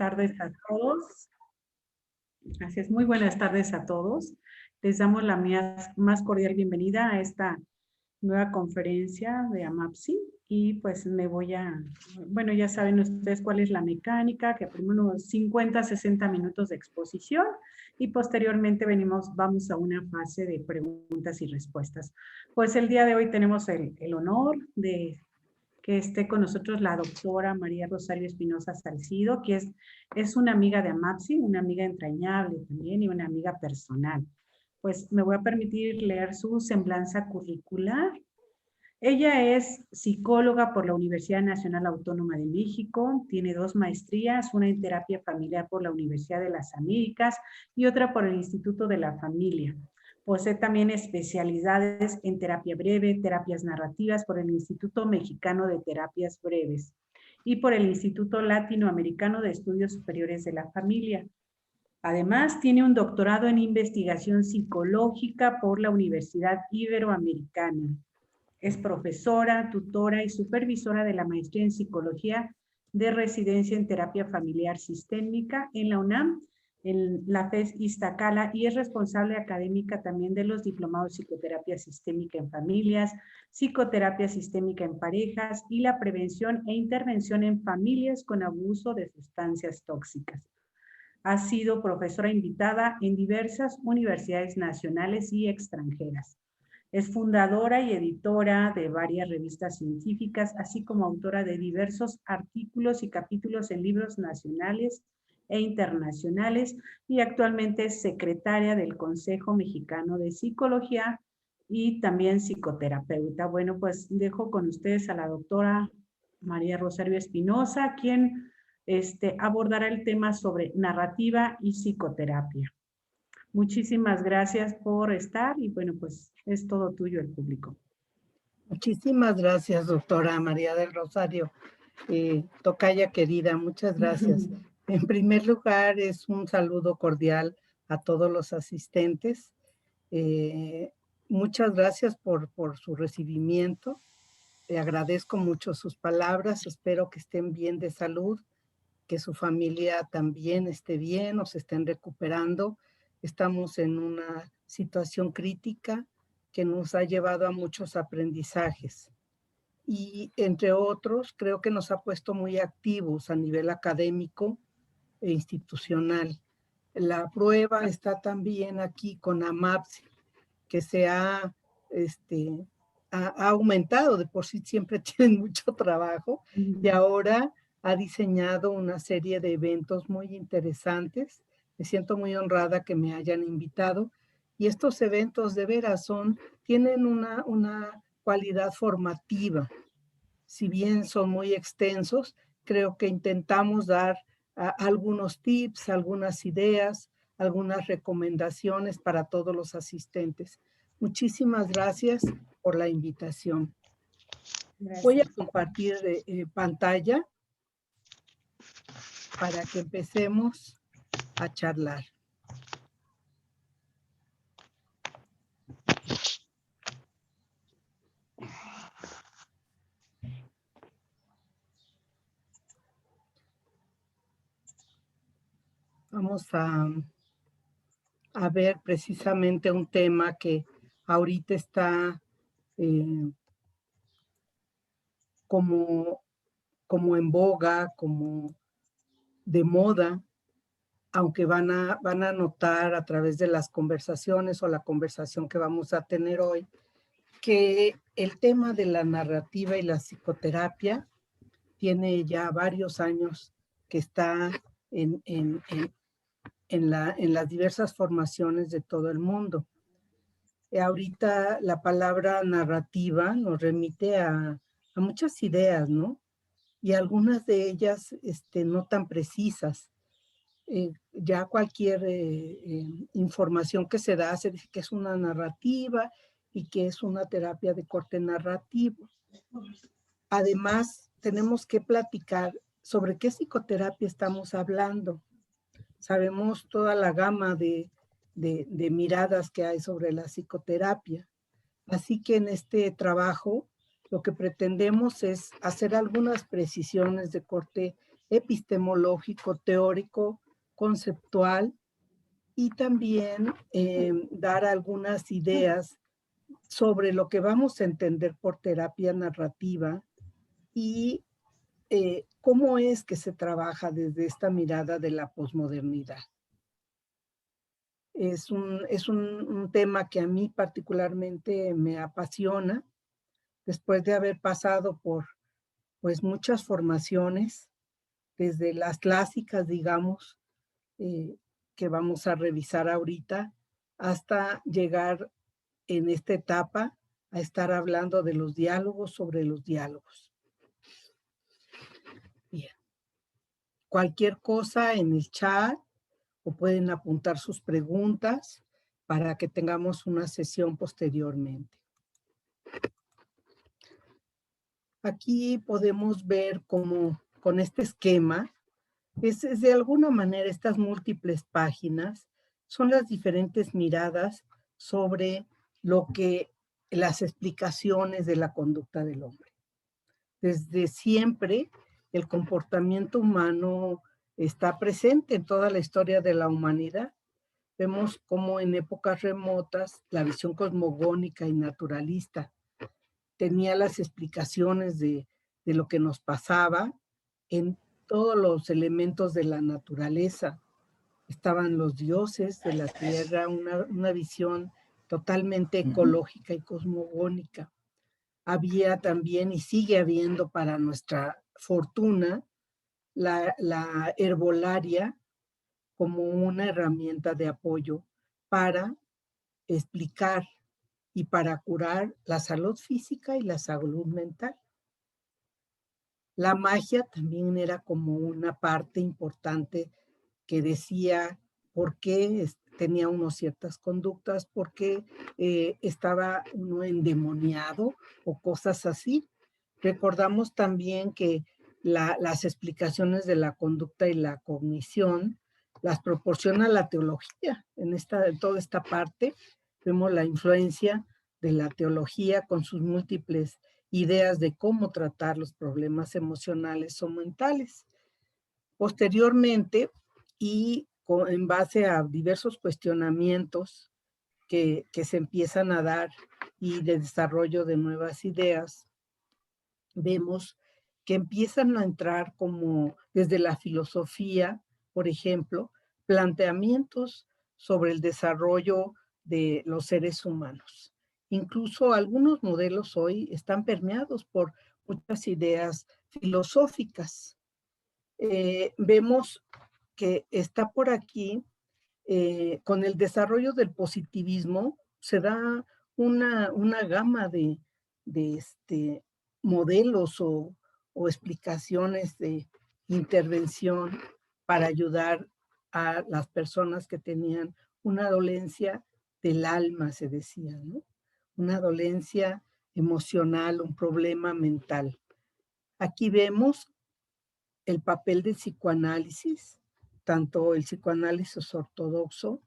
tardes a todos. Gracias, muy buenas tardes a todos. Les damos la más cordial bienvenida a esta nueva conferencia de AMAPSI y pues bueno, ya saben ustedes cuál es la mecánica, que primero unos 50, 60 minutos de exposición y posteriormente vamos a una fase de preguntas y respuestas. Pues el día de hoy tenemos el honor de que esté con nosotros la doctora María Rosario Espinosa Salcido, que es una amiga de AMAPSI, una amiga entrañable también y una amiga personal. Pues me voy a permitir leer su semblanza curricular. Ella es psicóloga por la Universidad Nacional Autónoma de México, tiene 2 maestrías, una en terapia familiar por la Universidad de las Américas y otra por el Instituto de la Familia. Posee también especialidades en terapia breve, terapias narrativas por el Instituto Mexicano de Terapias Breves y por el Instituto Latinoamericano de Estudios Superiores de la Familia. Además, tiene un doctorado en investigación psicológica por la Universidad Iberoamericana. Es profesora, tutora y supervisora de la maestría en psicología de residencia en terapia familiar sistémica en la UNAM, en la FES Iztacala, y es responsable académica también de los diplomados psicoterapia sistémica en familias, psicoterapia sistémica en parejas y la prevención e intervención en familias con abuso de sustancias tóxicas. Ha sido profesora invitada en diversas universidades nacionales y extranjeras. Es fundadora y editora de varias revistas científicas, así como autora de diversos artículos y capítulos en libros nacionales e internacionales, y actualmente es secretaria del Consejo Mexicano de Psicología y también psicoterapeuta. Bueno, pues dejo con ustedes a la doctora María Rosario Espinosa, quien abordará el tema sobre narrativa y psicoterapia. Muchísimas gracias por estar y bueno, pues es todo tuyo el público. Muchísimas gracias, doctora María del Rosario. Tocaya querida, muchas gracias. En primer lugar, es un saludo cordial a todos los asistentes. Muchas gracias por su recibimiento. Le agradezco mucho sus palabras. Espero que estén bien de salud, que su familia también esté bien o se estén recuperando. Estamos en una situación crítica que nos ha llevado a muchos aprendizajes. Y entre otros, creo que nos ha puesto muy activos a nivel académico e institucional. La prueba está también aquí con AMAPSI, que se ha aumentado, de por sí siempre tienen mucho trabajo, y ahora ha diseñado una serie de eventos muy interesantes. Me siento muy honrada que me hayan invitado, y estos eventos de veras tienen una cualidad formativa. Si bien son muy extensos, creo que intentamos dar algunos tips, algunas ideas, algunas recomendaciones para todos los asistentes. Muchísimas gracias por la invitación. Gracias. Voy a compartir pantalla para que empecemos a charlar. Vamos a ver precisamente un tema que ahorita está como en boga, como de moda, aunque van a notar a través de las conversaciones o la conversación que vamos a tener hoy, que el tema de la narrativa y la psicoterapia tiene ya varios años que está en las diversas formaciones de todo el mundo. Ahorita la palabra narrativa nos remite a muchas ideas, ¿no? Y algunas de ellas no tan precisas. Ya cualquier información que se da se dice que es una narrativa y que es una terapia de corte narrativo. Además, tenemos que platicar sobre qué psicoterapia estamos hablando. Sabemos toda la gama de miradas que hay sobre la psicoterapia. Así que en este trabajo lo que pretendemos es hacer algunas precisiones de corte epistemológico, teórico, conceptual, y también dar algunas ideas sobre lo que vamos a entender por terapia narrativa y cómo es que se trabaja desde esta mirada de la posmodernidad. Es un tema que a mí particularmente me apasiona, después de haber pasado por pues muchas formaciones, desde las clásicas, digamos, que vamos a revisar ahorita, hasta llegar en esta etapa a estar hablando de los diálogos sobre los diálogos. Bien. Cualquier cosa en el chat o pueden apuntar sus preguntas para que tengamos una sesión posteriormente. Aquí podemos ver cómo con este esquema, es de alguna manera estas múltiples páginas son las diferentes miradas sobre lo que las explicaciones de la conducta del hombre. Desde siempre el comportamiento humano está presente en toda la historia de la humanidad. Vemos cómo en épocas remotas la visión cosmogónica y naturalista tenía las explicaciones de lo que nos pasaba en todos los elementos de la naturaleza. Estaban los dioses de la tierra, una visión totalmente ecológica y cosmogónica. Había también y sigue habiendo para nuestra fortuna la herbolaria como una herramienta de apoyo para explicar y para curar la salud física y la salud mental. La magia también era como una parte importante que decía por qué tenía uno ciertas conductas, por qué estaba uno endemoniado o cosas así. Recordamos también que las explicaciones de la conducta y la cognición las proporciona la teología. En toda esta parte vemos la influencia de la teología con sus múltiples ideas de cómo tratar los problemas emocionales o mentales. Posteriormente, y en base a diversos cuestionamientos que se empiezan a dar y de desarrollo de nuevas ideas, vemos que empiezan a entrar como desde la filosofía, por ejemplo, planteamientos sobre el desarrollo de los seres humanos. Incluso algunos modelos hoy están permeados por muchas ideas filosóficas. Vemos que está por aquí, con el desarrollo del positivismo, se da una gama de modelos o explicaciones de intervención para ayudar a las personas que tenían una dolencia del alma, se decía, ¿no? Una dolencia emocional, un problema mental. Aquí vemos el papel del psicoanálisis, tanto el psicoanálisis ortodoxo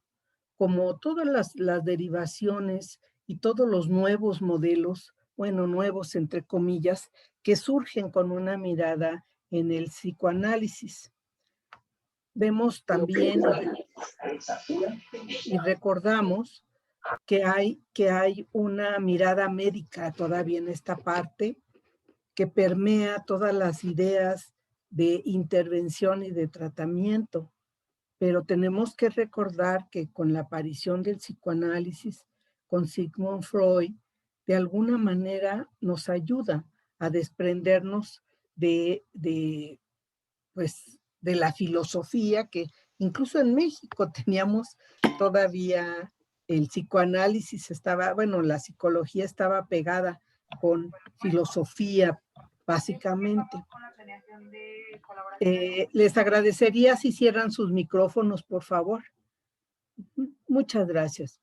como todas las derivaciones y todos los nuevos modelos, bueno, nuevos entre comillas, que surgen con una mirada en el psicoanálisis. Vemos también y recordamos que hay una mirada médica todavía en esta parte que permea todas las ideas de intervención y de tratamiento. Pero tenemos que recordar que con la aparición del psicoanálisis, con Sigmund Freud, de alguna manera nos ayuda a desprendernos pues, de la filosofía, que incluso en México teníamos todavía el psicoanálisis, la psicología estaba pegada con filosofía, básicamente. Les agradecería si cierran sus micrófonos, por favor. Muchas gracias.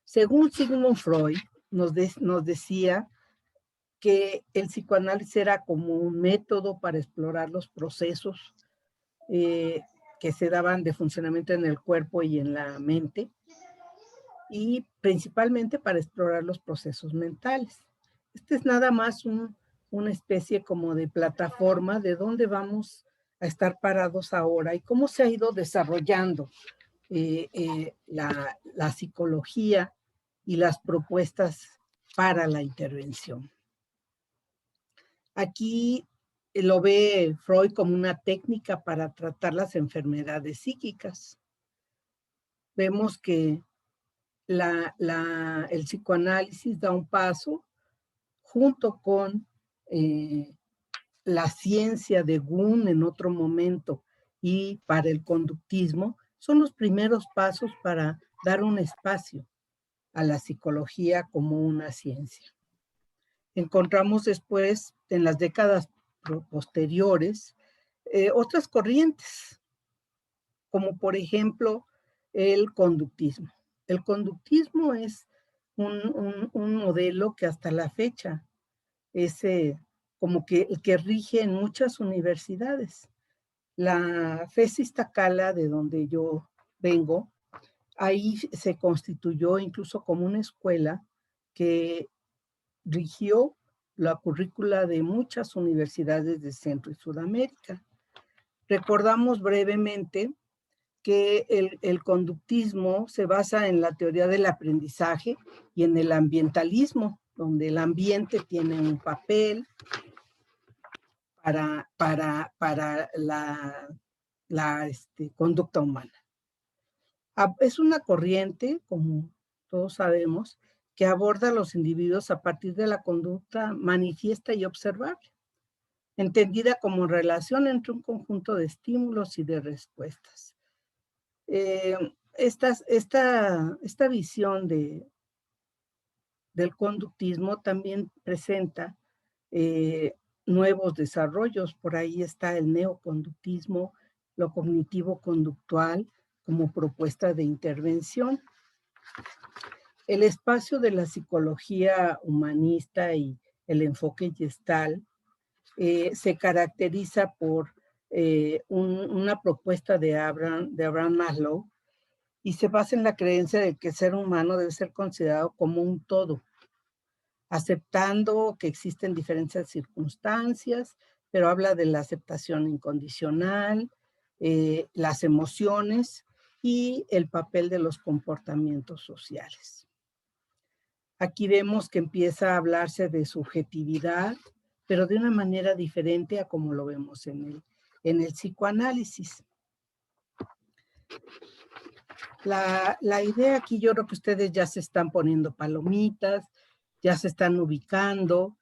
Según Sigmund Freud, nos decía que el psicoanálisis era como un método para explorar los procesos que se daban de funcionamiento en el cuerpo y en la mente, y principalmente para explorar los procesos mentales. Este es nada más una especie como de plataforma de dónde vamos estar parados ahora y cómo se ha ido desarrollando la psicología y las propuestas para la intervención. Aquí lo ve Freud como una técnica para tratar las enfermedades psíquicas. Vemos que el psicoanálisis da un paso junto con la ciencia de Gunn en otro momento y para el conductismo, son los primeros pasos para dar un espacio a la psicología como una ciencia. Encontramos después, en las décadas posteriores, otras corrientes, como por ejemplo el conductismo. El conductismo es un modelo que hasta la fecha es como que el que rige en muchas universidades. La FES Iztacala, de donde yo vengo, ahí se constituyó incluso como una escuela que rigió la currícula de muchas universidades de Centro y Sudamérica. Recordamos brevemente que el conductismo se basa en la teoría del aprendizaje y en el ambientalismo, donde el ambiente tiene un papel para la conducta humana. Es una corriente, como todos sabemos, que aborda a los individuos a partir de la conducta manifiesta y observable, entendida como relación entre un conjunto de estímulos y de respuestas. Esta visión del conductismo también presenta nuevos desarrollos. Por ahí está el neoconductismo, lo cognitivo-conductual como propuesta de intervención. El espacio de la psicología humanista y el enfoque gestal se caracteriza por una propuesta de Abraham Maslow y se basa en la creencia de que el ser humano debe ser considerado como un todo, aceptando que existen diferentes circunstancias, pero habla de la aceptación incondicional, las emociones y el papel de los comportamientos sociales. Aquí vemos que empieza a hablarse de subjetividad, pero de una manera diferente a como lo vemos en el psicoanálisis. La idea aquí, yo creo que ustedes ya se están poniendo palomitas, ya se están ubicando,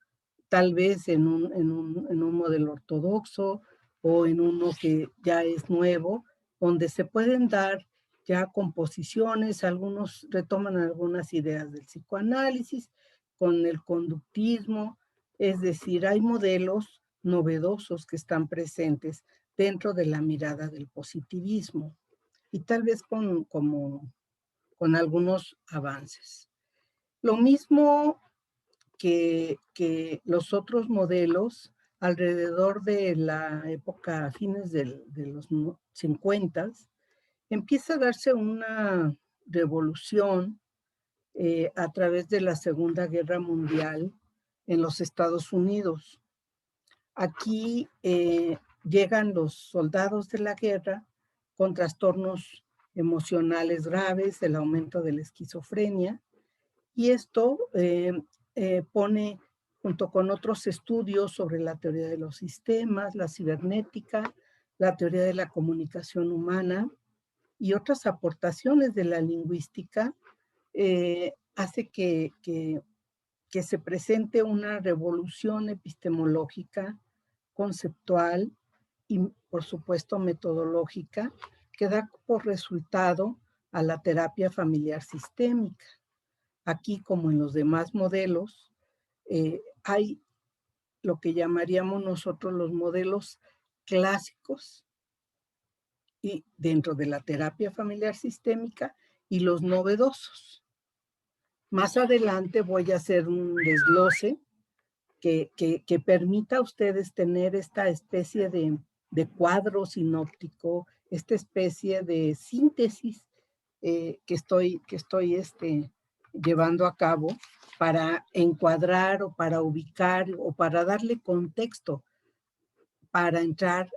tal vez en un modelo ortodoxo o en uno que ya es nuevo, donde se pueden dar ya composiciones, algunos retoman algunas ideas del psicoanálisis con el conductismo, es decir, hay modelos novedosos que están presentes dentro de la mirada del positivismo y tal vez con algunos avances. Lo mismo que los otros modelos alrededor de la época, a fines de los 50, empieza a darse una revolución a través de la Segunda Guerra Mundial en los Estados Unidos. Aquí llegan los soldados de la guerra con trastornos emocionales graves, el aumento de la esquizofrenia, y esto pone, junto con otros estudios sobre la teoría de los sistemas, la cibernética, la teoría de la comunicación humana y otras aportaciones de la lingüística, hace que se presente una revolución epistemológica, conceptual y, por supuesto, metodológica, que da por resultado a la terapia familiar sistémica. Aquí, como en los demás modelos, hay lo que llamaríamos nosotros los modelos clásicos y dentro de la terapia familiar sistémica y los novedosos. Más adelante voy a hacer un desglose que permita a ustedes tener esta especie de cuadro sinóptico, esta especie de síntesis que estoy llevando a cabo para encuadrar o para ubicar o para darle contexto para entrar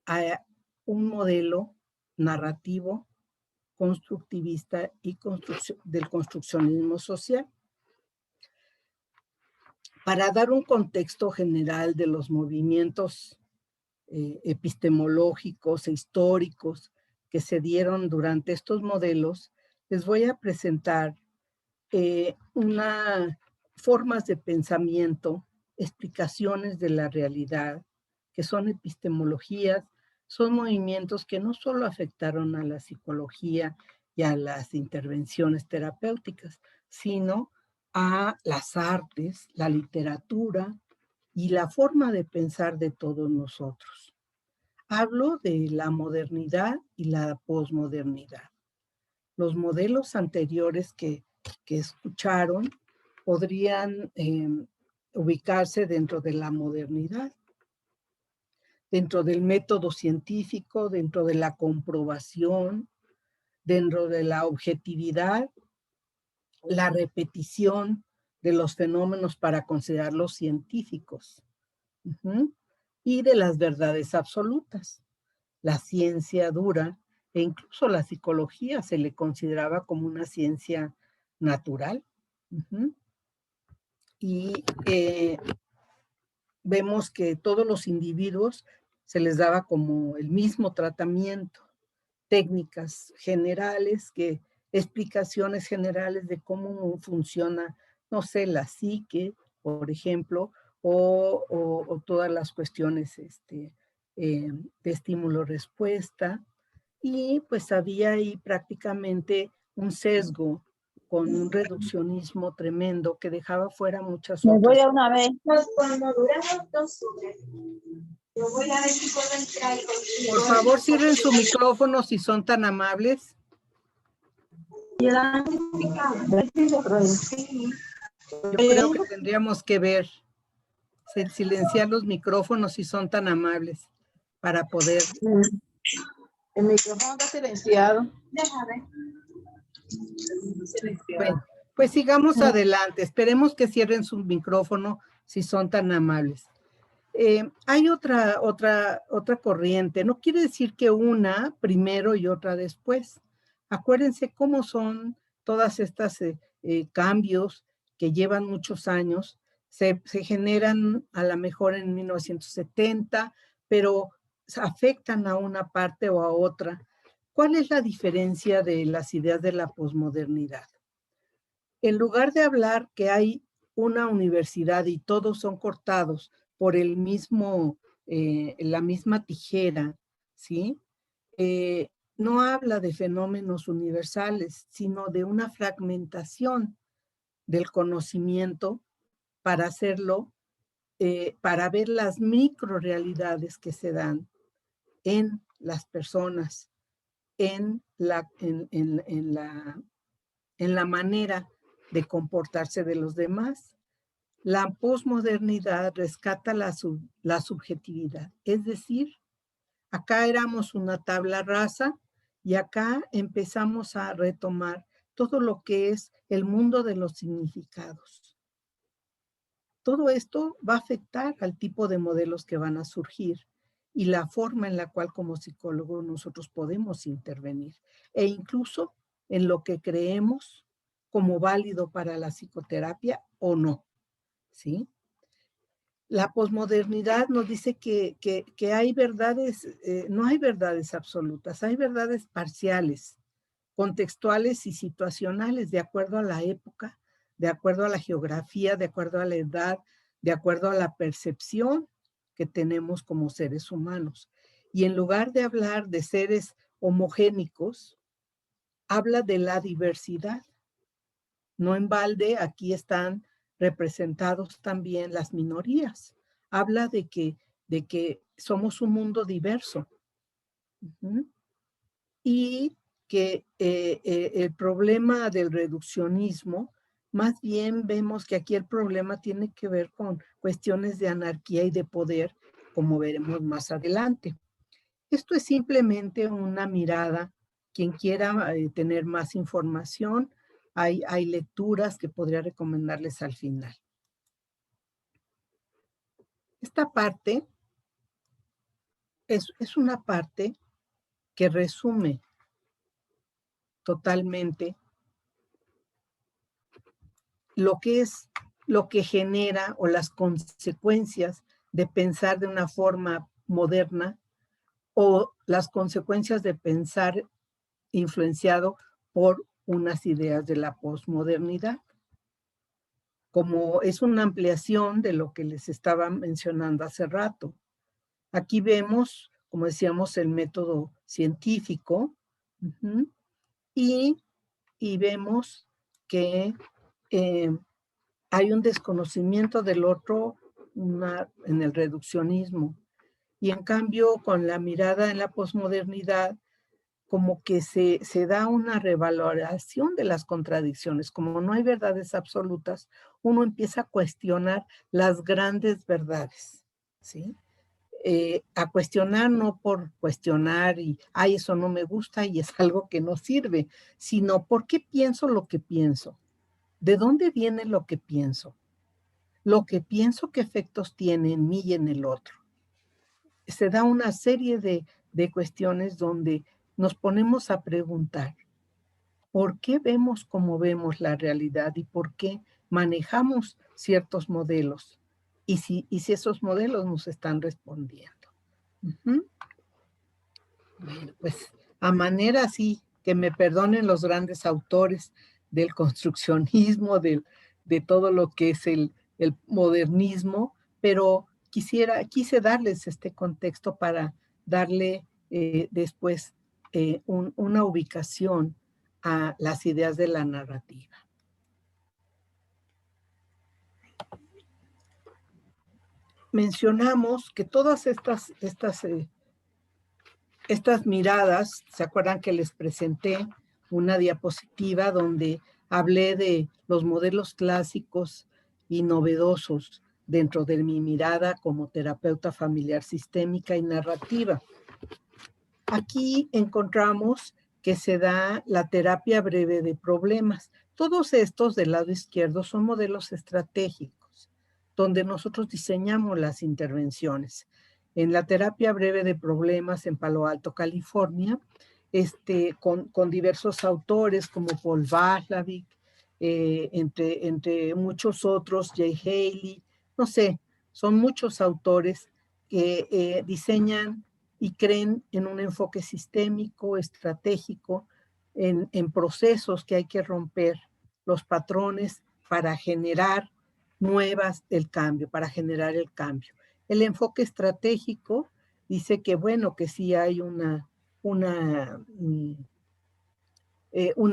a un modelo narrativo constructivista y del construccionismo social. Para dar un contexto general de los movimientos epistemológicos e históricos que se dieron durante estos modelos, les voy a presentar formas de pensamiento, explicaciones de la realidad, que son epistemologías, son movimientos que no solo afectaron a la psicología y a las intervenciones terapéuticas, sino a las artes, la literatura y la forma de pensar de todos nosotros. Hablo de la modernidad y la posmodernidad. Los modelos anteriores que escucharon podrían ubicarse dentro de la modernidad, dentro del método científico, dentro de la comprobación, dentro de la objetividad, la repetición de los fenómenos para considerarlos científicos, y de las verdades absolutas. La ciencia dura e incluso la psicología se le consideraba como una ciencia natural. Y vemos que todos los individuos se les daba como el mismo tratamiento, técnicas generales, explicaciones generales de cómo funciona, no sé, la psique, por ejemplo, o todas las cuestiones de estímulo-respuesta. Y pues había ahí prácticamente un sesgo con un reduccionismo tremendo que dejaba fuera muchas Me voy otras. a una vez. Cuando duramos 2 horas, yo voy a ver si puedo entrar. Por favor, cierren su micrófono si son tan amables. Yo creo que tendríamos que ver, silenciar los micrófonos si son tan amables para poder. El micrófono está silenciado. Bueno, pues sigamos adelante. Esperemos que cierren su micrófono si son tan amables. Hay otra corriente. No quiere decir que una primero y otra después. Acuérdense cómo son todas estas cambios que llevan muchos años. Se generan a lo mejor en 1970, pero afectan a una parte o a otra. ¿Cuál es la diferencia de las ideas de la posmodernidad? En lugar de hablar que hay una universidad y todos son cortados por la misma tijera, ¿sí? No habla de fenómenos universales, sino de una fragmentación del conocimiento para hacerlo, para ver las microrealidades que se dan en las personas, en la manera de comportarse de los demás. La posmodernidad rescata la subjetividad, es decir, acá éramos una tabla rasa y acá empezamos a retomar todo lo que es el mundo de los significados. Todo esto va a afectar al tipo de modelos que van a surgir y la forma en la cual como psicólogos nosotros podemos intervenir e incluso en lo que creemos como válido para la psicoterapia o no, ¿sí? La posmodernidad nos dice que hay verdades, no hay verdades absolutas, hay verdades parciales, contextuales y situacionales de acuerdo a la época, de acuerdo a la geografía, de acuerdo a la edad, de acuerdo a la percepción que tenemos como seres humanos. Y en lugar de hablar de seres homogénicos, habla de la diversidad. No en balde, aquí están representados también las minorías. Habla de que somos un mundo diverso. Y que el problema del reduccionismo, más bien vemos que aquí el problema tiene que ver con cuestiones de anarquía y de poder, como veremos más adelante. Esto es simplemente una mirada. Quien quiera tener más información, hay lecturas que podría recomendarles al final. Esta parte es una parte que resume totalmente lo que genera o las consecuencias de pensar de una forma moderna o las consecuencias de pensar influenciado por unas ideas de la posmodernidad. Como es una ampliación de lo que les estaba mencionando hace rato. Aquí vemos, como decíamos, el método científico, y vemos que hay un desconocimiento del otro en el reduccionismo. Y en cambio, con la mirada en la posmodernidad, como que se da una revaloración de las contradicciones. Como no hay verdades absolutas, uno empieza a cuestionar las grandes verdades, ¿sí? A cuestionar no por cuestionar y, ay, eso no me gusta y es algo que no sirve, sino ¿por qué pienso lo que pienso? ¿De dónde viene lo que pienso? Lo que pienso, ¿qué efectos tiene en mí y en el otro? Se da una serie de cuestiones donde nos ponemos a preguntar, ¿por qué vemos como vemos la realidad y por qué manejamos ciertos modelos? Y si esos modelos nos están respondiendo. Bueno, pues a manera así, que me perdonen los grandes autores del construccionismo, de todo lo que es el modernismo, pero quise darles este contexto para darle después una ubicación a las ideas de la narrativa. Mencionamos que todas estas miradas, ¿se acuerdan que les presenté una diapositiva donde hablé de los modelos clásicos y novedosos dentro de mi mirada como terapeuta familiar sistémica y narrativa? Aquí encontramos que se da la terapia breve de problemas. Todos estos del lado izquierdo son modelos estratégicos, donde nosotros diseñamos las intervenciones. En la terapia breve de problemas en Palo Alto, California, con diversos autores como Paul Watzlawick, entre muchos otros, Jay Haley, no sé, son muchos autores que diseñan y creen en un enfoque sistémico, estratégico, en procesos que hay que romper los patrones para generar el cambio, para generar el cambio. El enfoque estratégico dice que, bueno, que sí hay una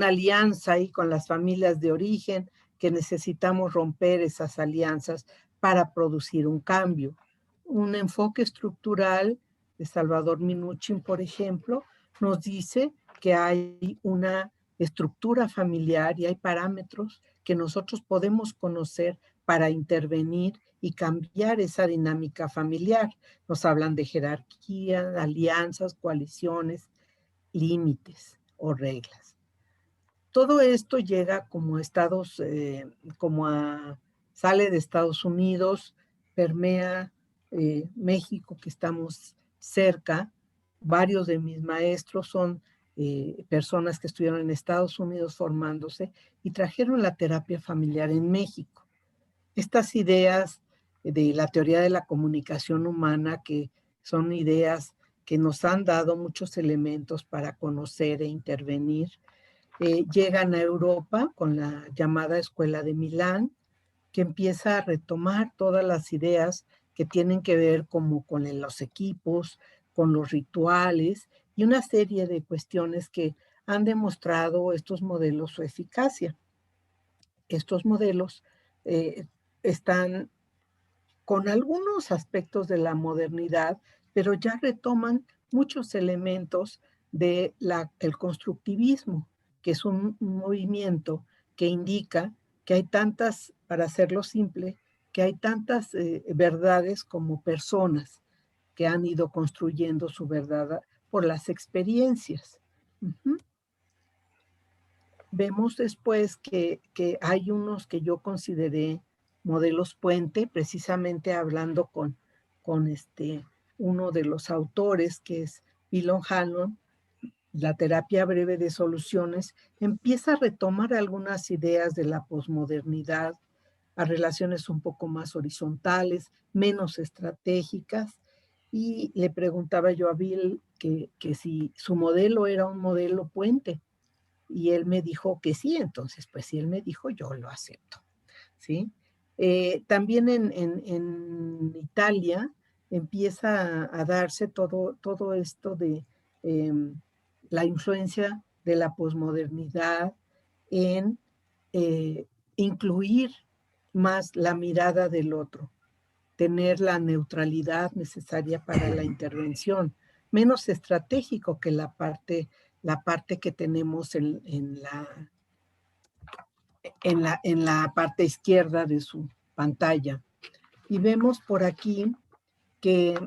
alianza ahí con las familias de origen, que necesitamos romper esas alianzas para producir un cambio. Un enfoque estructural de Salvador Minuchin, por ejemplo, nos dice que hay una estructura familiar y hay parámetros que nosotros podemos conocer para intervenir y cambiar esa dinámica familiar. Nos hablan de jerarquía, alianzas, coaliciones, límites o reglas. Todo esto llega como sale de Estados Unidos, permea México, que estamos cerca. Varios de mis maestros son personas que estuvieron en Estados Unidos formándose y trajeron la terapia familiar en México. Estas ideas de la teoría de la comunicación humana, que son ideas que nos han dado muchos elementos para conocer e intervenir, llegan a Europa con la llamada Escuela de Milán, que empieza a retomar todas las ideas que tienen que ver como con los equipos, con los rituales y una serie de cuestiones que han demostrado estos modelos su eficacia. Estos modelos están con algunos aspectos de la modernidad, pero ya retoman muchos elementos del constructivismo, que es un movimiento que indica que hay tantas, para hacerlo simple, que hay tantas verdades como personas que han ido construyendo su verdad por las experiencias. Vemos después que hay unos que yo consideré modelos puente, precisamente hablando con uno de los autores, que es Bill O'Hanlon, la terapia breve de soluciones, empieza a retomar algunas ideas de la posmodernidad a relaciones un poco más horizontales, menos estratégicas, y le preguntaba yo a Bill que si su modelo era un modelo puente, y él me dijo que sí. Entonces pues si él me dijo, yo lo acepto, ¿sí? También en Italia empieza a darse todo esto de la influencia de la posmodernidad en incluir más la mirada del otro, tener la neutralidad necesaria para la intervención, menos estratégico que la parte que tenemos en la parte izquierda de su pantalla. Y vemos por aquí que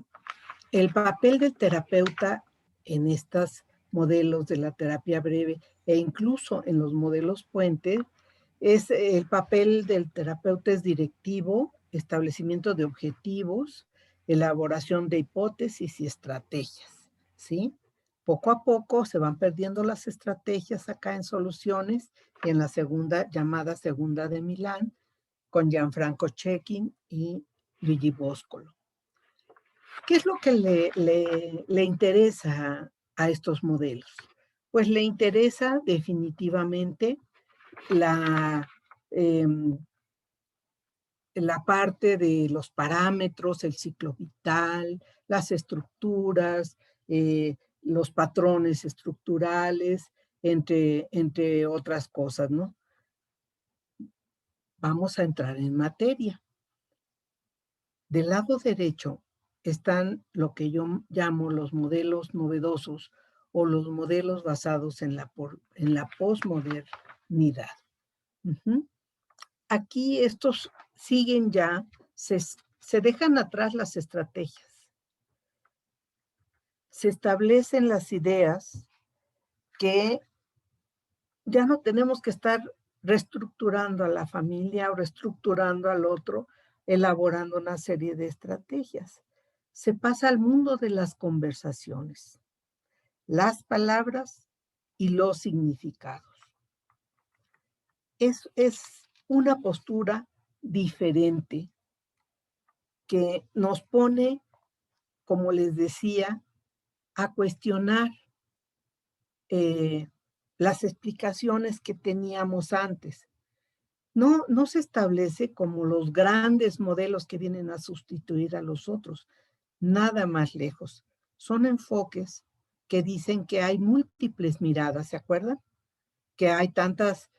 el papel del terapeuta en estos modelos de la terapia breve e incluso en los modelos puente, es el papel del terapeuta es directivo, establecimiento de objetivos, elaboración de hipótesis y estrategias, ¿sí? Poco a poco se van perdiendo las estrategias acá en soluciones, en la llamada segunda de Milán, con Gianfranco Cecchin y Luigi Boscolo. ¿Qué es lo que le interesa a estos modelos? Pues le interesa definitivamente la parte de los parámetros, el ciclo vital, las estructuras, los patrones estructurales, entre otras cosas, ¿no? Vamos a entrar en materia. Del lado derecho están lo que yo llamo los modelos novedosos o los modelos basados en la posmodernidad. Aquí estos siguen ya, se dejan atrás las estrategias. Se establecen las ideas que ya no tenemos que estar reestructurando a la familia o reestructurando al otro, elaborando una serie de estrategias. Se pasa al mundo de las conversaciones, las palabras y los significados. Es una postura diferente que nos pone, como les decía, a cuestionar las explicaciones que teníamos antes. No se establece como los grandes modelos que vienen a sustituir a los otros, nada más lejos. Son enfoques que dicen que hay múltiples miradas, ¿se acuerdan? Que hay tantas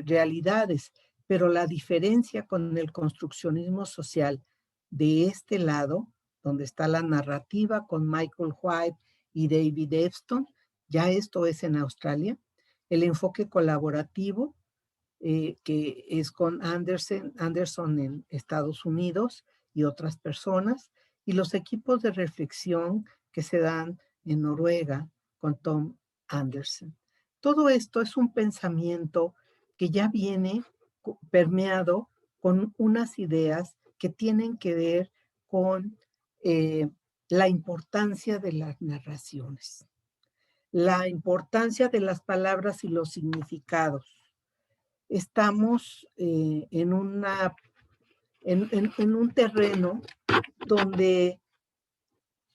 realidades, pero la diferencia con el construccionismo social de este lado, donde está la narrativa con Michael White y David Epstein, ya esto es en Australia, el enfoque colaborativo, que es con Anderson en Estados Unidos y otras personas, y los equipos de reflexión que se dan en Noruega con Tom Anderson. Todo esto es un pensamiento que ya viene permeado con unas ideas que tienen que ver con la importancia de las narraciones, la importancia de las palabras y los significados. Estamos en un terreno donde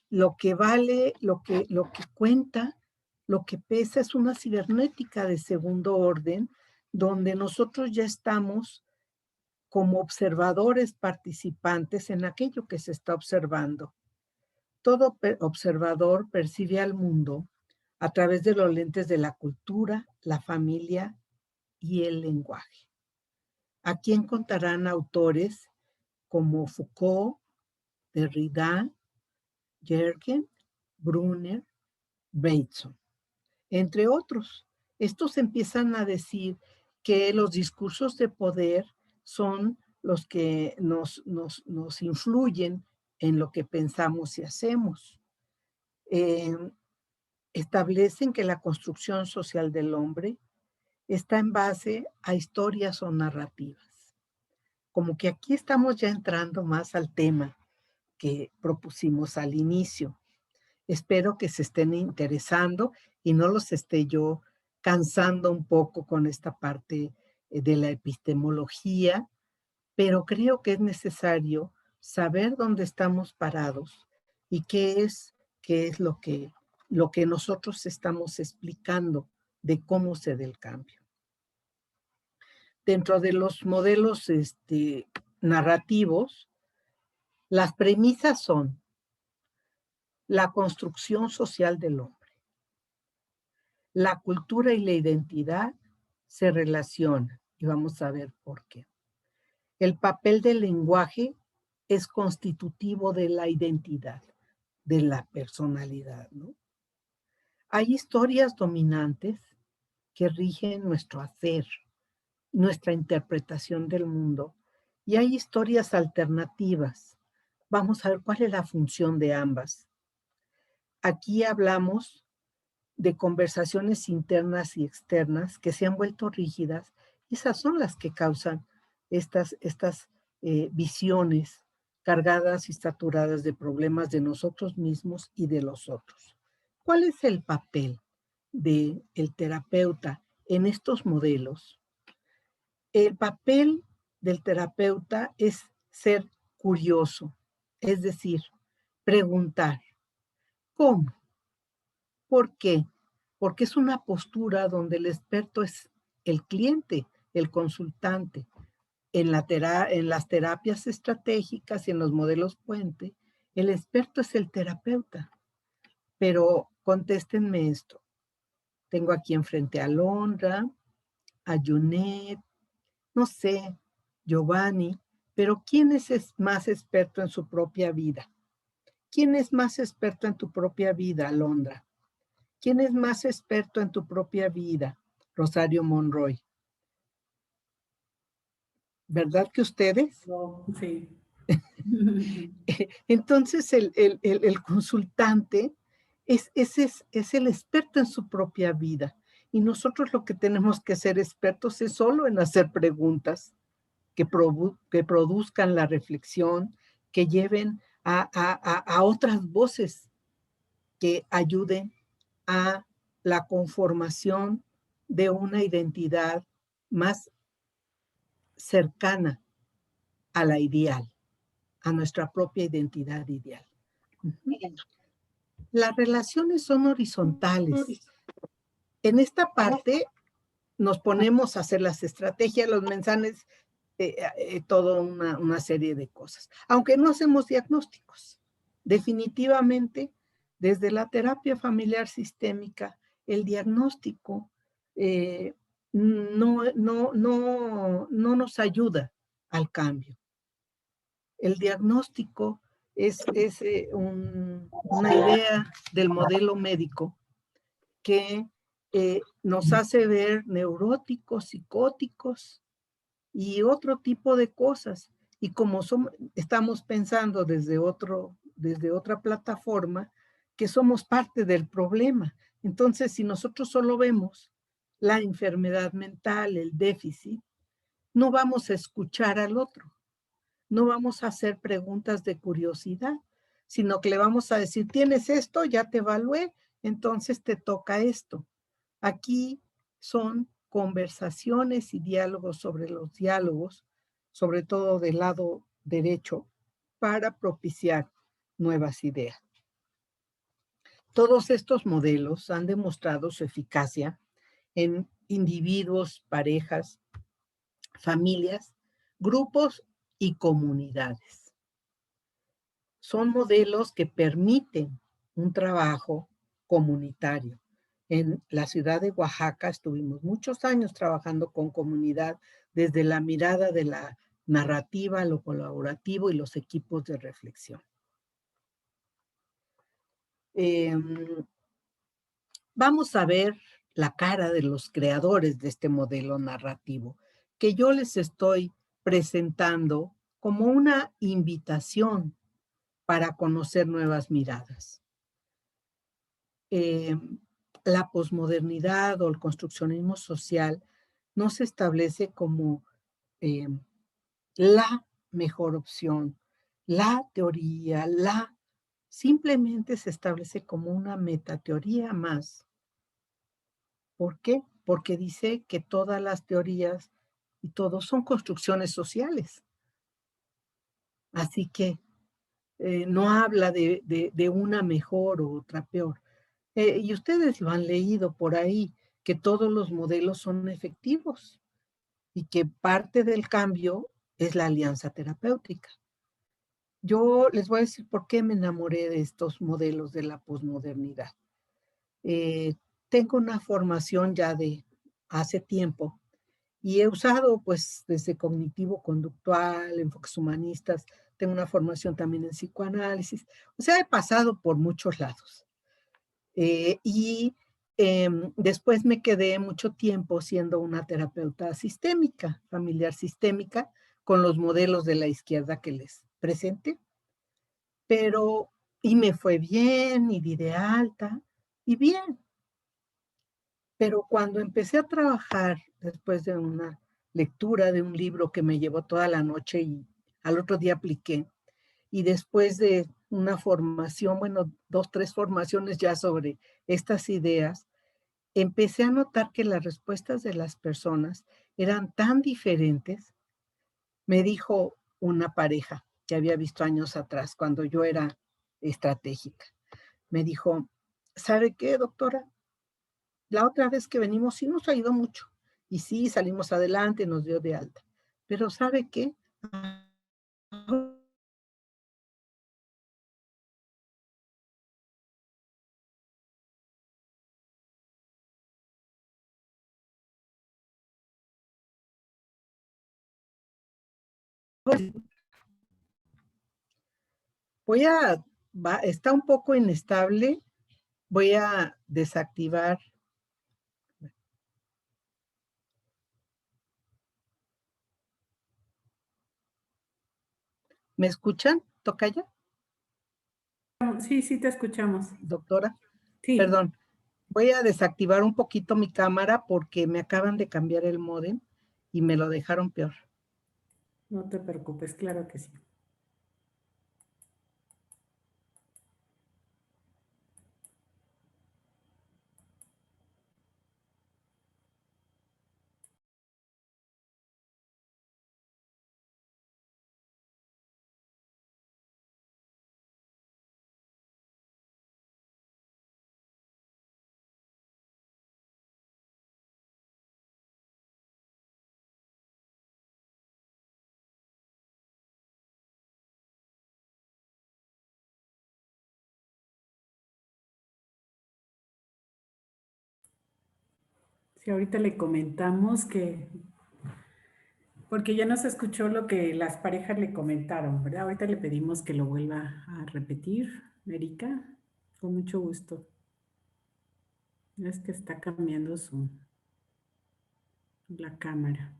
lo que vale, lo que cuenta, lo que pesa es una cibernética de segundo orden, donde nosotros ya estamos como observadores participantes en aquello que se está observando. Todo observador percibe al mundo a través de los lentes de la cultura, la familia y el lenguaje. Aquí encontrarán autores como Foucault, Derrida, Jergen, Brunner, Bateson, entre otros. Estos empiezan a decir que los discursos de poder son los que nos influyen en lo que pensamos y hacemos. Establecen que la construcción social del hombre está en base a historias o narrativas. Como que aquí estamos ya entrando más al tema que propusimos al inicio. Espero que se estén interesando y no los esté yo cansando un poco con esta parte de la epistemología, pero creo que es necesario saber dónde estamos parados y qué es lo que nosotros estamos explicando de cómo se da el cambio. Dentro de los modelos narrativos, las premisas son la construcción social del hombre. La cultura y la identidad se relacionan y vamos a ver por qué. El papel del lenguaje es constitutivo de la identidad, de la personalidad, ¿no? Hay historias dominantes que rigen nuestro hacer, nuestra interpretación del mundo, y hay historias alternativas. Vamos a ver cuál es la función de ambas. Aquí hablamos de conversaciones internas y externas que se han vuelto rígidas, y esas son las que causan estas visiones cargadas y saturadas de problemas de nosotros mismos y de los otros. ¿Cuál es el papel del terapeuta en estos modelos? El papel del terapeuta es ser curioso, es decir, preguntar, ¿cómo? ¿Por qué? Porque es una postura donde el experto es el cliente, el consultante. En las terapias estratégicas y en los modelos puente, el experto es el terapeuta. Pero contéstenme esto. Tengo aquí enfrente a Londra, a Junet, no sé, Giovanni, pero ¿quién es más experto en su propia vida? ¿Quién es más experto en tu propia vida, Londra? ¿Quién es más experto en tu propia vida, Rosario Monroy? ¿Verdad que ustedes? No, sí. Entonces el consultante es el experto en su propia vida. Y nosotros lo que tenemos que ser expertos es solo en hacer preguntas que produzcan la reflexión, que lleven a otras voces que ayuden a la conformación de una identidad más cercana a la ideal, a nuestra propia identidad ideal. Las relaciones son horizontales. En esta parte nos ponemos a hacer las estrategias, los mensajes, toda una serie de cosas. Aunque no hacemos diagnósticos. Definitivamente, desde la terapia familiar sistémica, el diagnóstico no nos ayuda al cambio. El diagnóstico es una idea del modelo médico que nos hace ver neuróticos, psicóticos y otro tipo de cosas. Y como estamos pensando desde otra plataforma, que somos parte del problema. Entonces, si nosotros solo vemos la enfermedad mental, el déficit, no vamos a escuchar al otro. No vamos a hacer preguntas de curiosidad, sino que le vamos a decir, tienes esto, ya te evalué, entonces te toca esto. Aquí son conversaciones y diálogos sobre los diálogos, sobre todo del lado derecho, para propiciar nuevas ideas. Todos estos modelos han demostrado su eficacia en individuos, parejas, familias, grupos y comunidades. Son modelos que permiten un trabajo comunitario. En la ciudad de Oaxaca estuvimos muchos años trabajando con comunidad desde la mirada de la narrativa, lo colaborativo y los equipos de reflexión. Vamos a ver la cara de los creadores de este modelo narrativo, que yo les estoy presentando como una invitación para conocer nuevas miradas. La posmodernidad o el construccionismo social no se establece como la mejor opción, la teoría, simplemente se establece como una metateoría más. ¿Por qué? Porque dice que todas las teorías y todos son construcciones sociales. Así que no habla de una mejor o otra peor. Y ustedes lo han leído por ahí, que todos los modelos son efectivos y que parte del cambio es la alianza terapéutica. Yo les voy a decir por qué me enamoré de estos modelos de la posmodernidad. Eh, Tengo una formación ya de hace tiempo y he usado pues desde cognitivo-conductual, enfoques humanistas, tengo una formación también en psicoanálisis, o sea, he pasado por muchos lados. Después me quedé mucho tiempo siendo una terapeuta sistémica, familiar sistémica, con los modelos de la izquierda que les presenté. Pero, y me fue bien, y di de alta, y bien. Pero cuando empecé a trabajar, después de una lectura de un libro que me llevó toda la noche y al otro día apliqué, y después de una formación, bueno, 2, 3 formaciones ya sobre estas ideas, empecé a notar que las respuestas de las personas eran tan diferentes. Me dijo una pareja que había visto años atrás, cuando yo era estratégica. Me dijo, ¿sabe qué, doctora? La otra vez que venimos sí nos ha ido mucho. Y sí, salimos adelante, nos dio de alta. Pero ¿sabe qué? Está un poco inestable. Voy a desactivar. ¿Me escuchan, tocaya, Sí, sí, te escuchamos. doctora? Sí, Perdón. Voy a desactivar un poquito mi cámara porque me acaban de cambiar el módem y me lo dejaron peor. no te preocupes, claro que sí. Sí, ahorita le comentamos que, porque ya nos escuchó lo que las parejas le comentaron, ¿verdad? Ahorita le pedimos que lo vuelva a repetir, Erika, con mucho gusto. Es que está cambiando la cámara.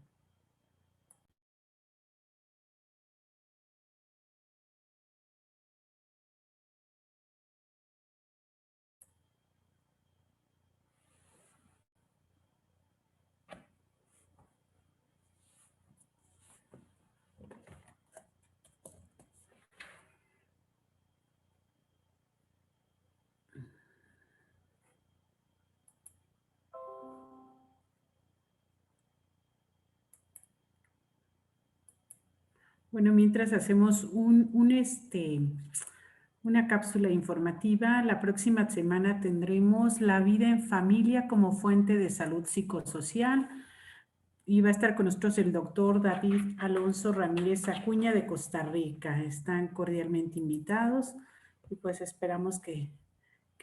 Bueno, mientras hacemos una cápsula informativa, la próxima semana tendremos la vida en familia como fuente de salud psicosocial y va a estar con nosotros el doctor David Alonso Ramírez Acuña de Costa Rica. Están cordialmente invitados y pues esperamos que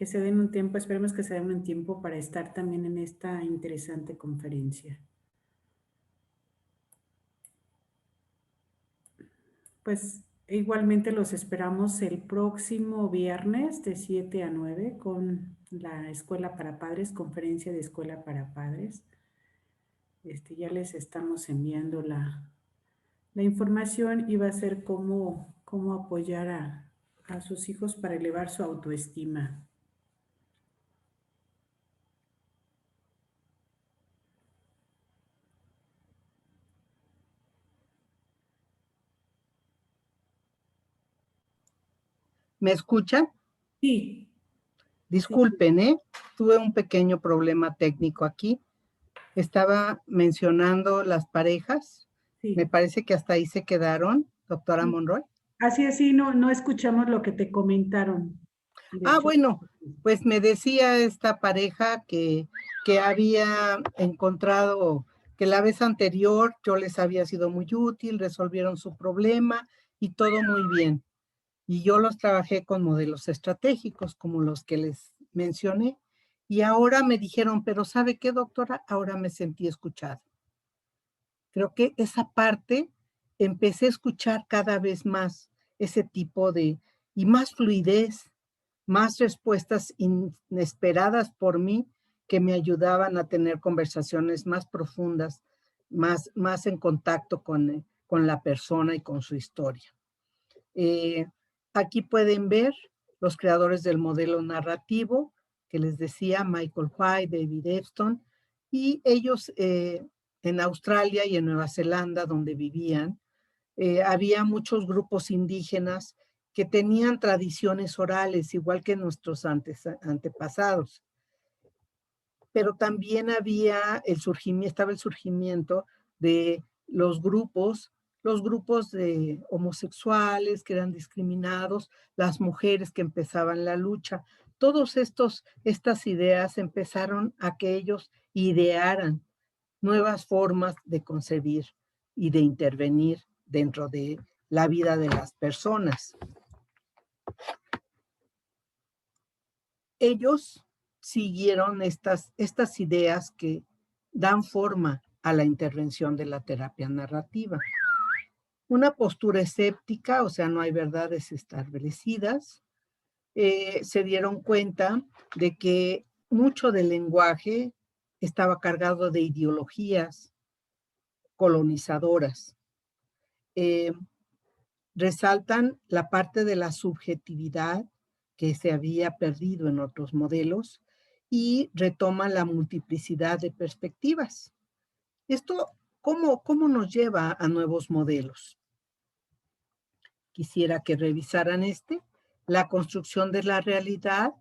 se den un tiempo, esperemos que se den un tiempo para estar también en esta interesante conferencia. Pues igualmente los esperamos el próximo viernes de 7 a 9 con la Escuela para Padres, conferencia de Escuela para Padres. Ya les estamos enviando la información y va a ser cómo apoyar a sus hijos para elevar su autoestima. ¿Me escuchan? Sí, Disculpen, ¿eh? Tuve un pequeño problema técnico aquí. Estaba mencionando las parejas. Me sí. parece que hasta ahí se quedaron, doctora Sí. Monroy. Así es, sí, no escuchamos lo que te comentaron. De Ah, hecho, bueno, pues me decía esta pareja que había encontrado que la vez anterior yo les había sido muy útil, resolvieron su problema y todo muy bien. Y yo los trabajé con modelos estratégicos, como los que les mencioné. Y ahora me dijeron, pero ¿sabe qué, doctora? Ahora me sentí escuchada. Creo que esa parte empecé a escuchar cada vez más ese tipo y más fluidez, más respuestas inesperadas por mí que me ayudaban a tener conversaciones más profundas, más en contacto con la persona y con su historia. Aquí pueden ver los creadores del modelo narrativo, que les decía Michael White, David Epstein, y ellos en Australia y en Nueva Zelanda, donde vivían, había muchos grupos indígenas que tenían tradiciones orales, igual que nuestros antepasados. Pero también estaba el surgimiento de los grupos de homosexuales que eran discriminados, las mujeres que empezaban la lucha. Estas ideas empezaron a que ellos idearan nuevas formas de concebir y de intervenir dentro de la vida de las personas. Ellos siguieron estas ideas que dan forma a la intervención de la terapia narrativa. Una postura escéptica, o sea, no hay verdades establecidas. Se dieron cuenta de que mucho del lenguaje estaba cargado de ideologías colonizadoras. Resaltan la parte de la subjetividad que se había perdido en otros modelos y retoman la multiplicidad de perspectivas. Esto, ¿cómo nos lleva a nuevos modelos? Quisiera que revisaran La construcción de la realidad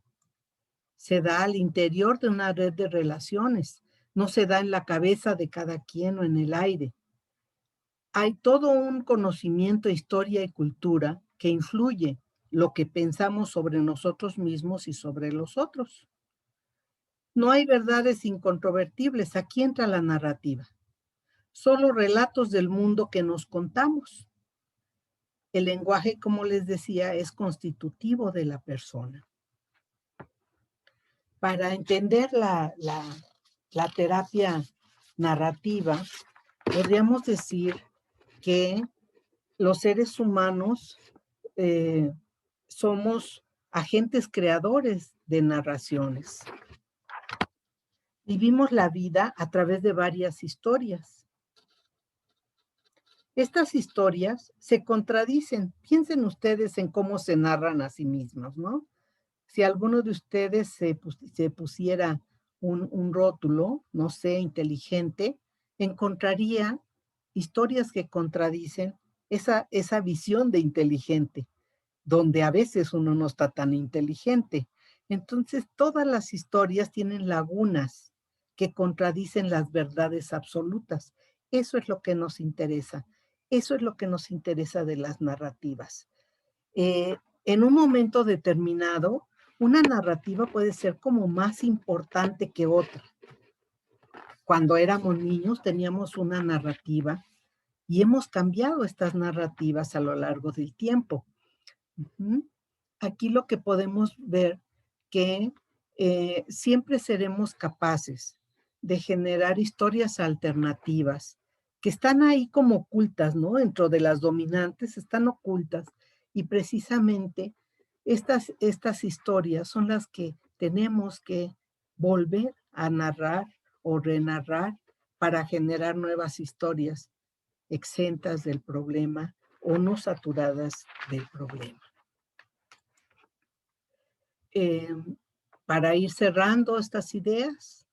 se da al interior de una red de relaciones, no se da en la cabeza de cada quien o en el aire. Hay todo un conocimiento, historia y cultura que influye lo que pensamos sobre nosotros mismos y sobre los otros. No hay verdades incontrovertibles, aquí entra la narrativa. Solo relatos del mundo que nos contamos. El lenguaje, como les decía, es constitutivo de la persona. Para entender la terapia narrativa, podríamos decir que los seres humanos somos agentes creadores de narraciones. Vivimos la vida a través de varias historias. Estas historias se contradicen. Piensen ustedes en cómo se narran a sí mismos, ¿no? Si alguno de ustedes se pusiera un rótulo, no sé, inteligente, encontraría historias que contradicen esa visión de inteligente, donde a veces uno no está tan inteligente. Entonces, todas las historias tienen lagunas que contradicen las verdades absolutas. Eso es lo que nos interesa. Eso es lo que nos interesa de las narrativas. En un momento determinado, una narrativa puede ser como más importante que otra. Cuando éramos niños teníamos una narrativa y hemos cambiado estas narrativas a lo largo del tiempo. Aquí lo que podemos ver que siempre seremos capaces de generar historias alternativas que están ahí como ocultas, ¿no? Dentro de las dominantes están ocultas y precisamente estas historias son las que tenemos que volver a narrar o renarrar para generar nuevas historias exentas del problema o no saturadas del problema. Para ir cerrando estas ideas,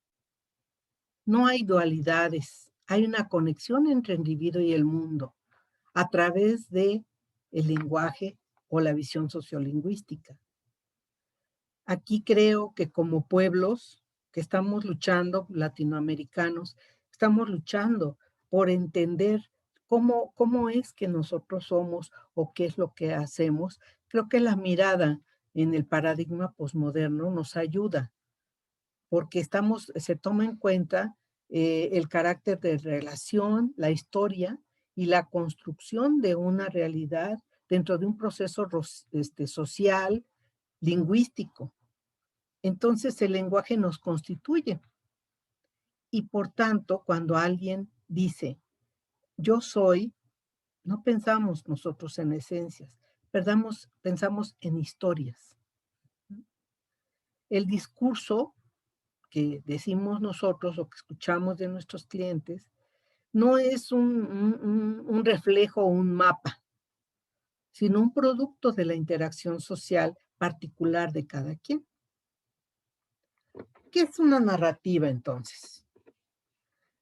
no hay dualidades, hay una conexión entre el individuo y el mundo a través de el lenguaje o la visión sociolingüística. Aquí creo que como pueblos que estamos luchando, latinoamericanos, estamos luchando por entender cómo es que nosotros somos o qué es lo que hacemos. Creo que la mirada en el paradigma posmoderno nos ayuda, porque se toma en cuenta el carácter de relación, la historia y la construcción de una realidad dentro de un proceso social, lingüístico. Entonces el lenguaje nos constituye. Y por tanto, cuando alguien dice, yo soy, no pensamos nosotros en esencias, pensamos en historias. El discurso que decimos nosotros o que escuchamos de nuestros clientes no es un reflejo o un mapa, sino un producto de la interacción social particular de cada quien. ¿Qué es una narrativa entonces?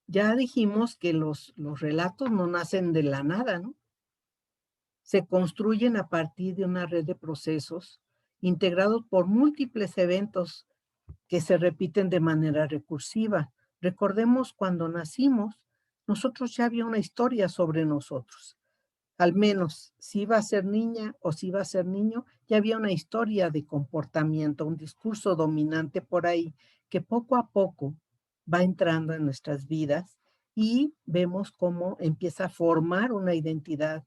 Ya dijimos que los relatos no nacen de la nada, ¿no? Se construyen a partir de una red de procesos integrados por múltiples eventos que se repiten de manera recursiva. Recordemos cuando nacimos, nosotros ya había una historia sobre nosotros. Al menos, si iba a ser niña o si iba a ser niño, ya había una historia de comportamiento, un discurso dominante por ahí, que poco a poco va entrando en nuestras vidas y vemos cómo empieza a formar una identidad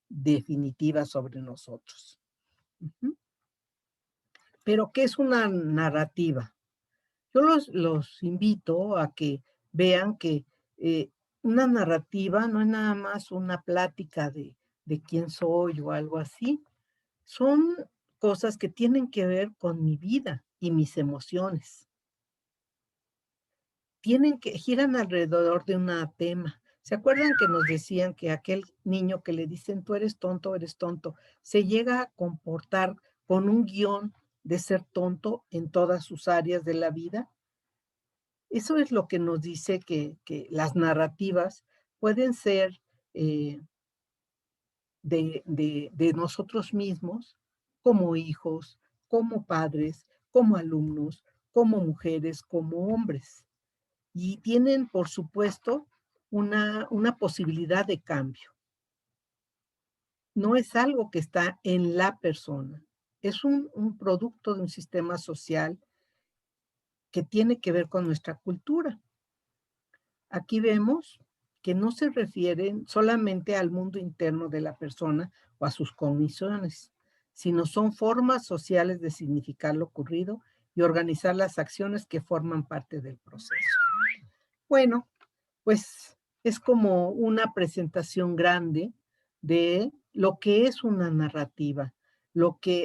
definitiva sobre nosotros. Pero, ¿qué es una narrativa? Yo los invito a que vean que una narrativa no es nada más una plática de quién soy o algo así. Son cosas que tienen que ver con mi vida y mis emociones. Giran alrededor de un tema. ¿Se acuerdan que nos decían que aquel niño que le dicen tú eres tonto, se llega a comportar con un guión de ser tonto en todas sus áreas de la vida? Eso es lo que nos dice que las narrativas pueden ser de nosotros mismos, como hijos, como padres, como alumnos, como mujeres, como hombres. Y tienen, por supuesto, una posibilidad de cambio. No es algo que está en la persona, es un producto de un sistema social que tiene que ver con nuestra cultura. Aquí vemos que no se refieren solamente al mundo interno de la persona o a sus cogniciones, sino son formas sociales de significar lo ocurrido y organizar las acciones que forman parte del proceso. Bueno, pues es como una presentación grande de lo que es una narrativa.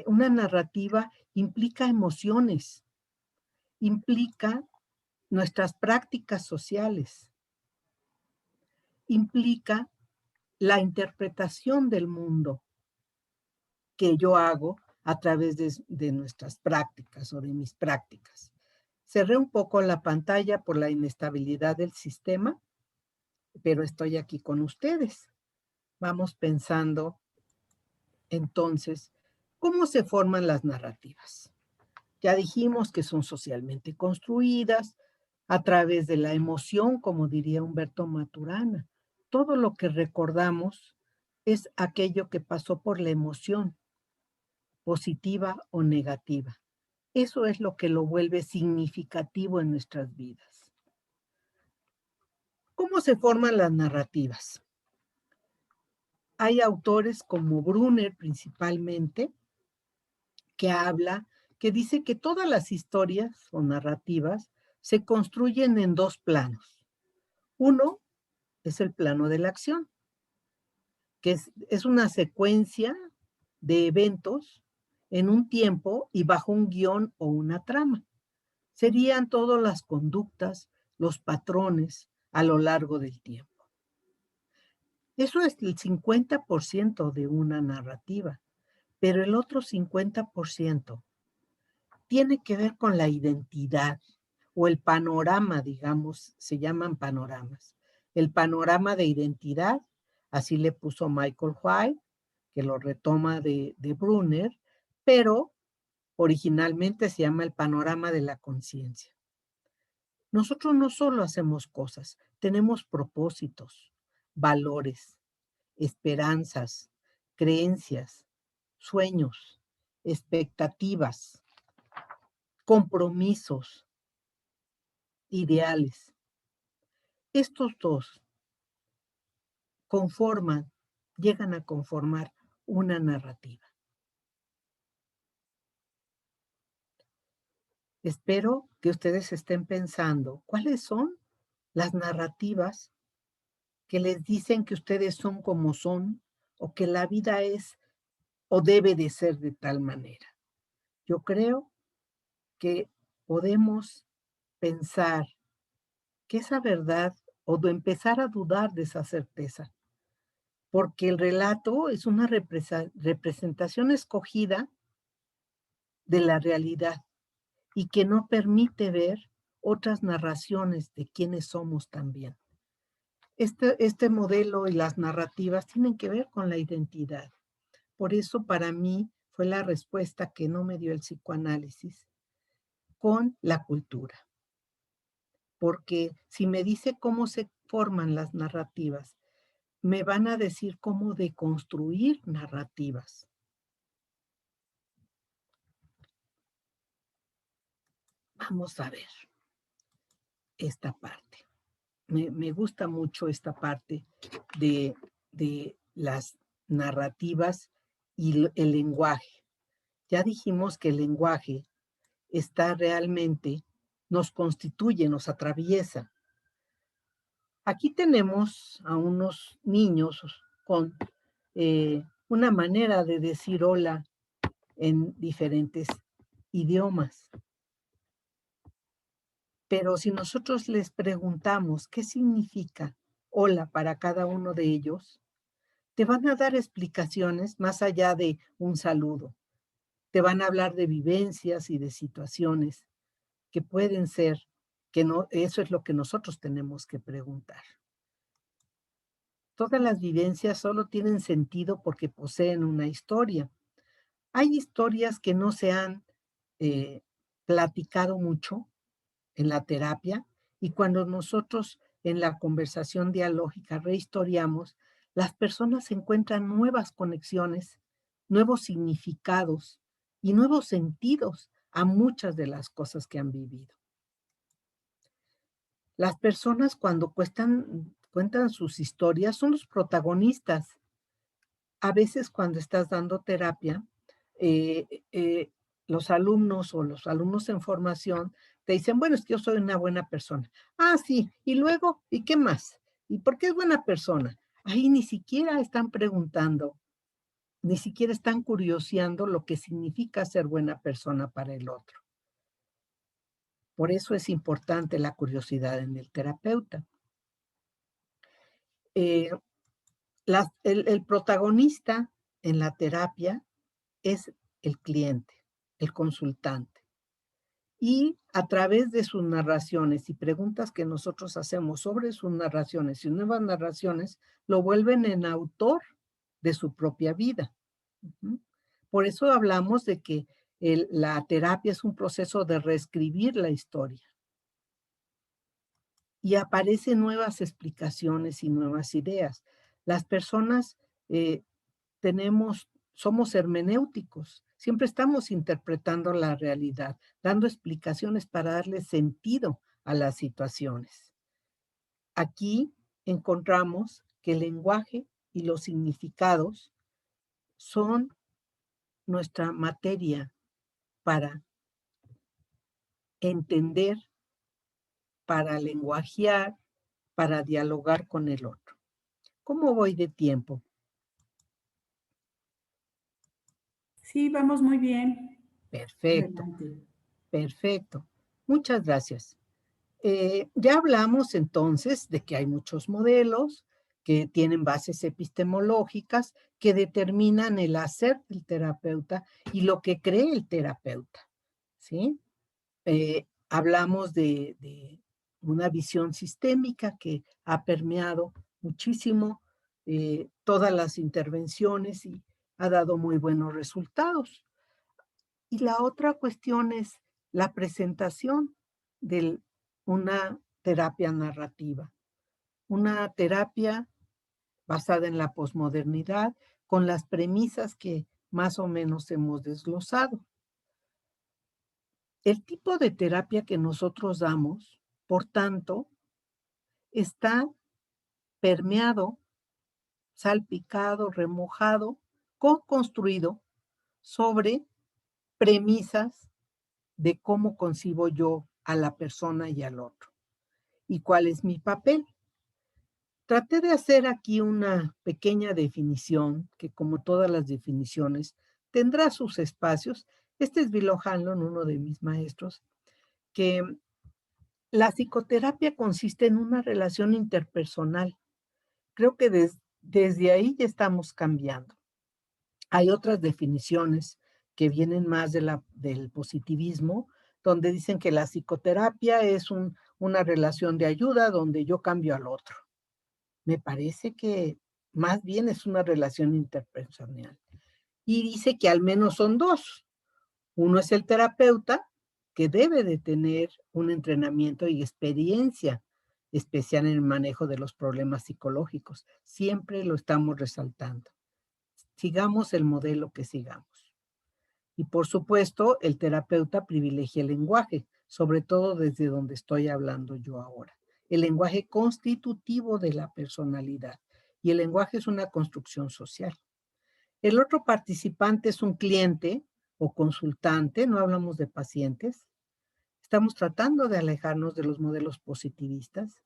Una narrativa implica emociones, implica nuestras prácticas sociales, implica la interpretación del mundo que yo hago a través de nuestras prácticas o de mis prácticas. Cerré un poco la pantalla por la inestabilidad del sistema, pero estoy aquí con ustedes. Vamos pensando entonces, ¿cómo se forman las narrativas? Ya dijimos que son socialmente construidas a través de la emoción, como diría Humberto Maturana. Todo lo que recordamos es aquello que pasó por la emoción, positiva o negativa. Eso es lo que lo vuelve significativo en nuestras vidas. ¿Cómo se forman las narrativas? Hay autores como Brunner principalmente, que dice que todas las historias o narrativas se construyen en dos planos. Uno es el plano de la acción, que es una secuencia de eventos en un tiempo y bajo un guión o una trama. Serían todas las conductas, los patrones a lo largo del tiempo. Eso es el 50% de una narrativa, pero el otro 50% tiene que ver con la identidad o el panorama, digamos, se llaman panoramas. El panorama de identidad, así le puso Michael White, que lo retoma de Brunner, pero originalmente se llama El panorama de la conciencia. Nosotros no solo hacemos cosas, tenemos propósitos, valores, esperanzas, creencias, sueños, expectativas, compromisos, ideales. Estos dos llegan a conformar una narrativa. Espero que ustedes estén pensando cuáles son las narrativas que les dicen que ustedes son como son o que la vida es o debe de ser de tal manera. Yo creo que podemos pensar que esa verdad o de empezar a dudar de esa certeza, porque el relato es una representación escogida de la realidad y que no permite ver otras narraciones de quiénes somos también. Este modelo y las narrativas tienen que ver con la identidad. Por eso para mí fue la respuesta que no me dio el psicoanálisis con la cultura. Porque si me dice cómo se forman las narrativas, me van a decir cómo deconstruir narrativas. Vamos a ver esta parte. Me gusta mucho esta parte de las narrativas y el lenguaje. Ya dijimos que el lenguaje está realmente, nos constituye, nos atraviesa. Aquí tenemos a unos niños con una manera de decir hola en diferentes idiomas. Pero si nosotros les preguntamos qué significa hola para cada uno de ellos, te van a dar explicaciones más allá de un saludo. Te van a hablar de vivencias y de situaciones que pueden ser, que no, eso es lo que nosotros tenemos que preguntar. Todas las vivencias solo tienen sentido porque poseen una historia. Hay historias que no se han platicado mucho en la terapia y cuando nosotros en la conversación dialógica rehistoriamos, las personas encuentran nuevas conexiones, nuevos significados y nuevos sentidos a muchas de las cosas que han vivido. Las personas cuando cuentan sus historias son los protagonistas. A veces cuando estás dando terapia, los alumnos o los alumnos en formación te dicen, bueno, es que yo soy una buena persona. Ah, sí, y luego, ¿y qué más? ¿Y por qué es buena persona? Ahí ni siquiera están preguntando, ni siquiera están curioseando lo que significa ser buena persona para el otro. Por eso es importante la curiosidad en el terapeuta. El protagonista en la terapia es el cliente, el consultante. Y a través de sus narraciones y preguntas que nosotros hacemos sobre sus narraciones y nuevas narraciones, lo vuelven en autor de su propia vida. Por eso hablamos de que la terapia es un proceso de reescribir la historia. Y aparecen nuevas explicaciones y nuevas ideas. Las personas somos hermenéuticos, siempre estamos interpretando la realidad, dando explicaciones para darle sentido a las situaciones. Aquí encontramos que el lenguaje y los significados son nuestra materia para entender, para lenguajear, para dialogar con el otro. ¿Cómo voy de tiempo? Sí, vamos muy bien. Perfecto, Adelante. perfecto. Muchas gracias. Ya hablamos entonces de que hay muchos modelos que tienen bases epistemológicas que determinan el hacer del terapeuta y lo que cree el terapeuta, ¿sí? Hablamos de una visión sistémica que ha permeado muchísimo todas las intervenciones ha dado muy buenos resultados. Y la otra cuestión es la presentación de una terapia narrativa, una terapia basada en la posmodernidad con las premisas que más o menos hemos desglosado. El tipo de terapia que nosotros damos, por tanto, está permeado, salpicado, remojado, co-construido sobre premisas de cómo concibo yo a la persona y al otro. ¿Y cuál es mi papel? Traté de hacer aquí una pequeña definición que, como todas las definiciones, tendrá sus espacios. Este es Bilo Hanlon, uno de mis maestros, que la psicoterapia consiste en una relación interpersonal. Creo que desde ahí ya estamos cambiando. Hay otras definiciones que vienen más del positivismo, donde dicen que la psicoterapia es una relación de ayuda donde yo cambio al otro. Me parece que más bien es una relación interpersonal. Y dice que al menos son dos. Uno es el terapeuta, que debe de tener un entrenamiento y experiencia especial en el manejo de los problemas psicológicos. Siempre lo estamos resaltando. Sigamos el modelo que sigamos. Y por supuesto, el terapeuta privilegia el lenguaje, sobre todo desde donde estoy hablando yo ahora. El lenguaje constitutivo de la personalidad. Y el lenguaje es una construcción social. El otro participante es un cliente o consultante, no hablamos de pacientes. Estamos tratando de alejarnos de los modelos positivistas,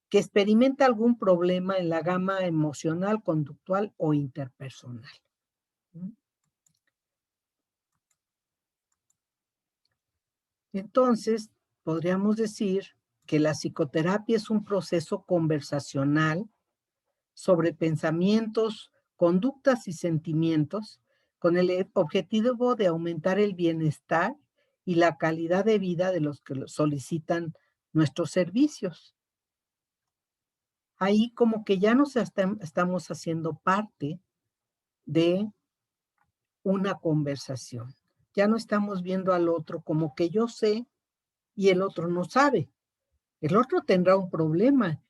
que experimenta algún problema en la gama emocional, conductual o interpersonal. Entonces, podríamos decir que la psicoterapia es un proceso conversacional sobre pensamientos, conductas y sentimientos con el objetivo de aumentar el bienestar y la calidad de vida de los que solicitan nuestros servicios. Ahí como que ya nos estamos haciendo parte de una conversación. Ya no estamos viendo al otro como que yo sé y el otro no sabe. El otro tendrá un problema,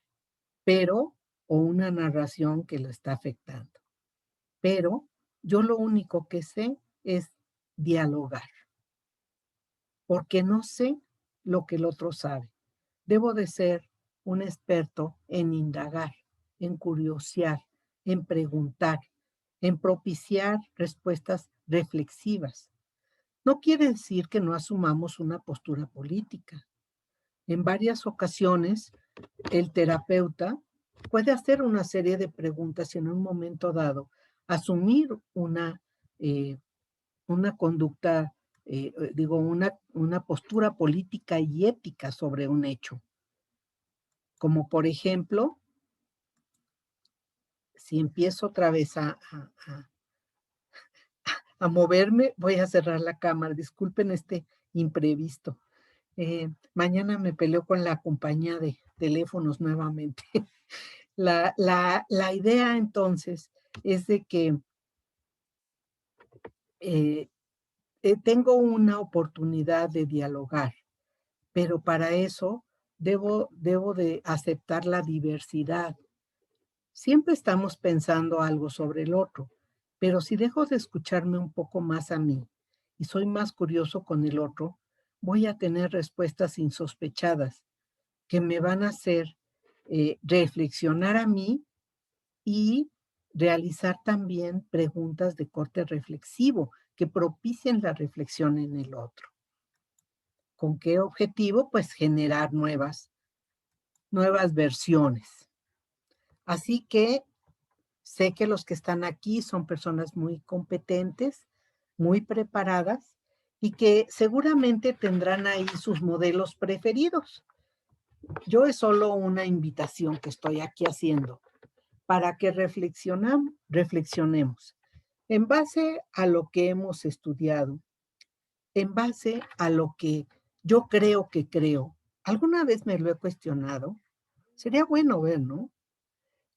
pero, o una narración que lo está afectando. Pero yo lo único que sé es dialogar, porque no sé lo que el otro sabe. Debo de ser un experto en indagar, en curiosear, en preguntar, en propiciar respuestas reflexivas. No quiere decir que no asumamos una postura política. En varias ocasiones, el terapeuta puede hacer una serie de preguntas y en un momento dado asumir una conducta, una postura política y ética sobre un hecho. Como por ejemplo, si empiezo otra vez a moverme, voy a cerrar la cámara. Disculpen este imprevisto. Mañana me peleo con la compañía de teléfonos nuevamente. La idea entonces es de que tengo una oportunidad de dialogar, pero para eso debo de aceptar la diversidad. Siempre estamos pensando algo sobre el otro, pero si dejo de escucharme un poco más a mí y soy más curioso con el otro, voy a tener respuestas insospechadas que me van a hacer reflexionar a mí y realizar también preguntas de corte reflexivo que propicien la reflexión en el otro. ¿Con qué objetivo? Pues generar nuevas versiones. Así que sé que los que están aquí son personas muy competentes, muy preparadas y que seguramente tendrán ahí sus modelos preferidos. Yo es solo una invitación que estoy aquí haciendo para que reflexionemos en base a lo que hemos estudiado, en base a lo que yo creo que creo. ¿Alguna vez me lo he cuestionado? Sería bueno ver, ¿no?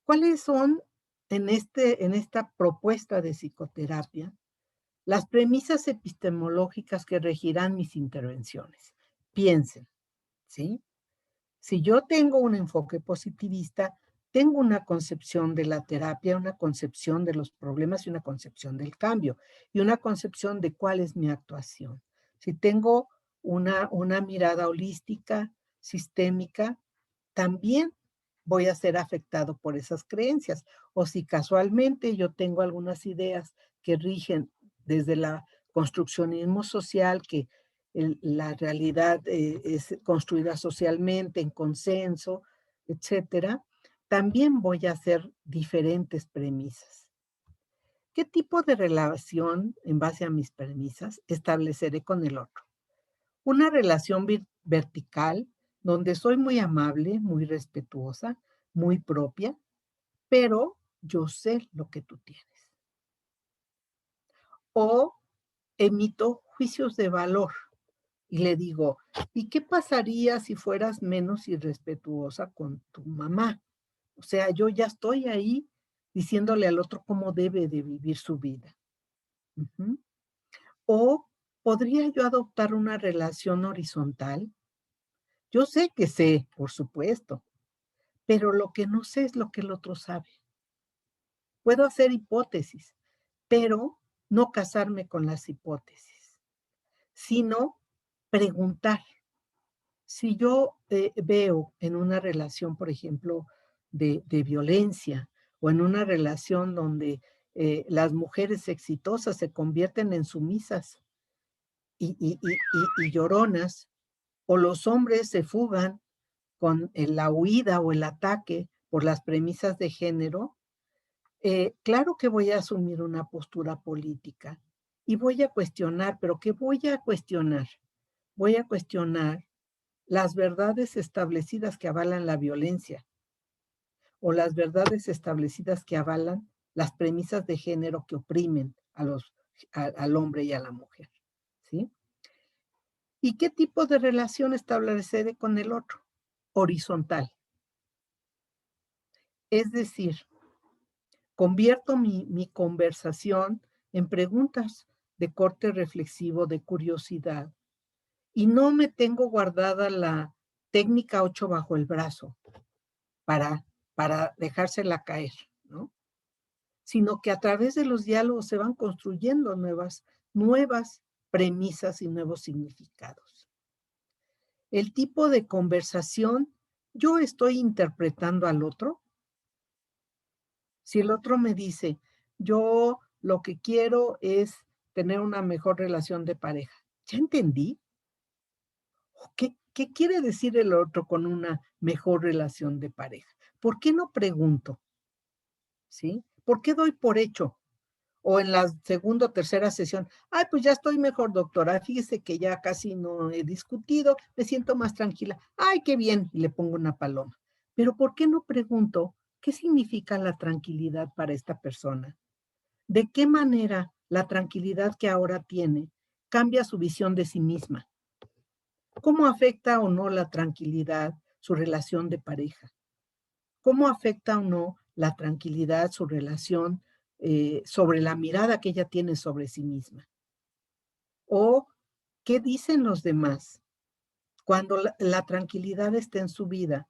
¿Cuáles son en esta propuesta de psicoterapia las premisas epistemológicas que regirán mis intervenciones. Piensen, ¿sí? Si yo tengo un enfoque positivista, tengo una concepción de la terapia, una concepción de los problemas y una concepción del cambio y una concepción de cuál es mi actuación. Si tengo una mirada holística, sistémica, también voy a ser afectado por esas creencias. O si casualmente yo tengo algunas ideas que rigen desde la construccionismo social, que la realidad es construida socialmente, en consenso, etcétera, también voy a hacer diferentes premisas. ¿Qué tipo de relación, en base a mis premisas, estableceré con el otro? Una relación vertical, donde soy muy amable, muy respetuosa, muy propia, pero yo sé lo que tú tienes. O emito juicios de valor y le digo, ¿y qué pasaría si fueras menos irrespetuosa con tu mamá? O sea, yo ya estoy ahí diciéndole al otro cómo debe de vivir su vida. Ujú. O podría yo adoptar una relación horizontal. Yo sé, por supuesto, pero lo que no sé es lo que el otro sabe. Puedo hacer hipótesis, pero no casarme con las hipótesis, sino preguntar. Si yo veo en una relación, por ejemplo, de violencia o en una relación donde las mujeres exitosas se convierten en sumisas y lloronas, o los hombres se fugan con la huida o el ataque por las premisas de género, claro que voy a asumir una postura política y voy a cuestionar, pero ¿qué voy a cuestionar? Voy a cuestionar las verdades establecidas que avalan la violencia o las verdades establecidas que avalan las premisas de género que oprimen al hombre y a la mujer, ¿sí? ¿Y qué tipo de relación estableceré con el otro? Horizontal. Es decir, convierto mi conversación en preguntas de corte reflexivo, de curiosidad, y no me tengo guardada la técnica 8 bajo el brazo para, para dejársela caer, ¿no? Sino que a través de los diálogos se van construyendo nuevas premisas y nuevos significados. El tipo de conversación, yo estoy interpretando al otro. Si el otro me dice, yo lo que quiero es tener una mejor relación de pareja, ¿ya entendí? ¿Qué quiere decir el otro con una mejor relación de pareja? ¿Por qué no pregunto? ¿Sí? ¿Por qué doy por hecho? O en la segunda o tercera sesión, ay, pues ya estoy mejor, doctora, fíjese que ya casi no he discutido, me siento más tranquila, ay, qué bien, y le pongo una paloma. Pero ¿por qué no pregunto qué significa la tranquilidad para esta persona? ¿De qué manera la tranquilidad que ahora tiene cambia su visión de sí misma? ¿Cómo afecta o no la tranquilidad su relación de pareja? ¿Cómo afecta o no la tranquilidad su relación sobre la mirada que ella tiene sobre sí misma? ¿O qué dicen los demás cuando la tranquilidad está en su vida?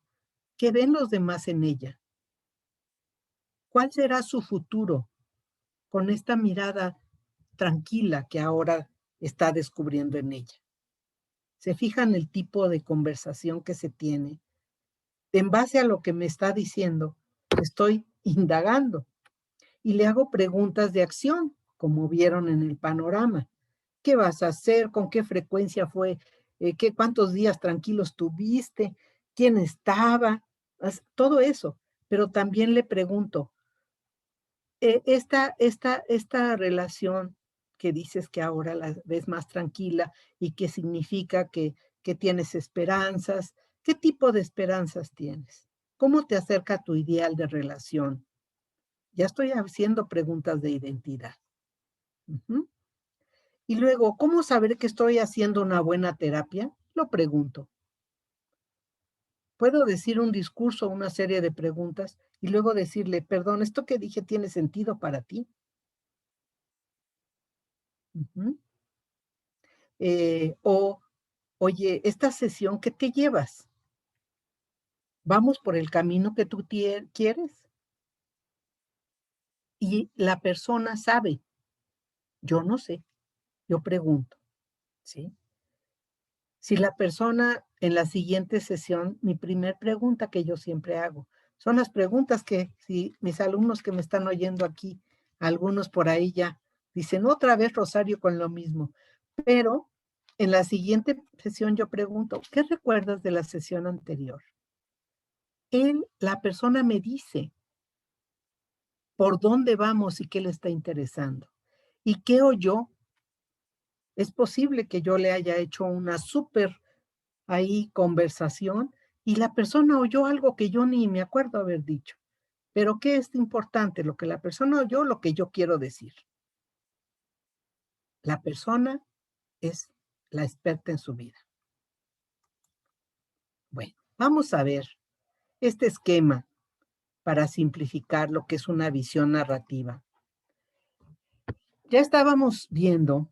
¿Qué ven los demás en ella? ¿Cuál será su futuro con esta mirada tranquila que ahora está descubriendo en ella? ¿Se fijan el tipo de conversación que se tiene? En base a lo que me está diciendo, estoy indagando y le hago preguntas de acción, como vieron en el panorama. ¿Qué vas a hacer? ¿Con qué frecuencia fue? ¿Cuántos días tranquilos tuviste? ¿Quién estaba? Todo eso. Pero también le pregunto, esta relación que dices que ahora la ves más tranquila y que significa que tienes esperanzas, ¿qué tipo de esperanzas tienes? ¿Cómo te acerca a tu ideal de relación? Ya estoy haciendo preguntas de identidad. Uh-huh. Y luego, ¿cómo saber que estoy haciendo una buena terapia? Lo pregunto. Puedo decir un discurso, una serie de preguntas y luego decirle, perdón, ¿esto que dije tiene sentido para ti? Ujú. O, oye, esta sesión, ¿qué te llevas? ¿Vamos por el camino que tú quieres? Y la persona sabe, yo no sé, yo pregunto, ¿sí? Si la persona en la siguiente sesión, mi primer pregunta que yo siempre hago, son las preguntas que si mis alumnos que me están oyendo aquí, algunos por ahí ya dicen otra vez Rosario con lo mismo, pero en la siguiente sesión yo pregunto, ¿qué recuerdas de la sesión anterior? La persona me dice por dónde vamos y qué le está interesando. ¿Y qué oyó? Es posible que yo le haya hecho una súper ahí conversación y la persona oyó algo que yo ni me acuerdo haber dicho. Pero ¿qué es importante? ¿Lo que la persona oyó o lo que yo quiero decir? La persona es la experta en su vida. Bueno, vamos a ver este esquema para simplificar lo que es una visión narrativa. Ya estábamos viendo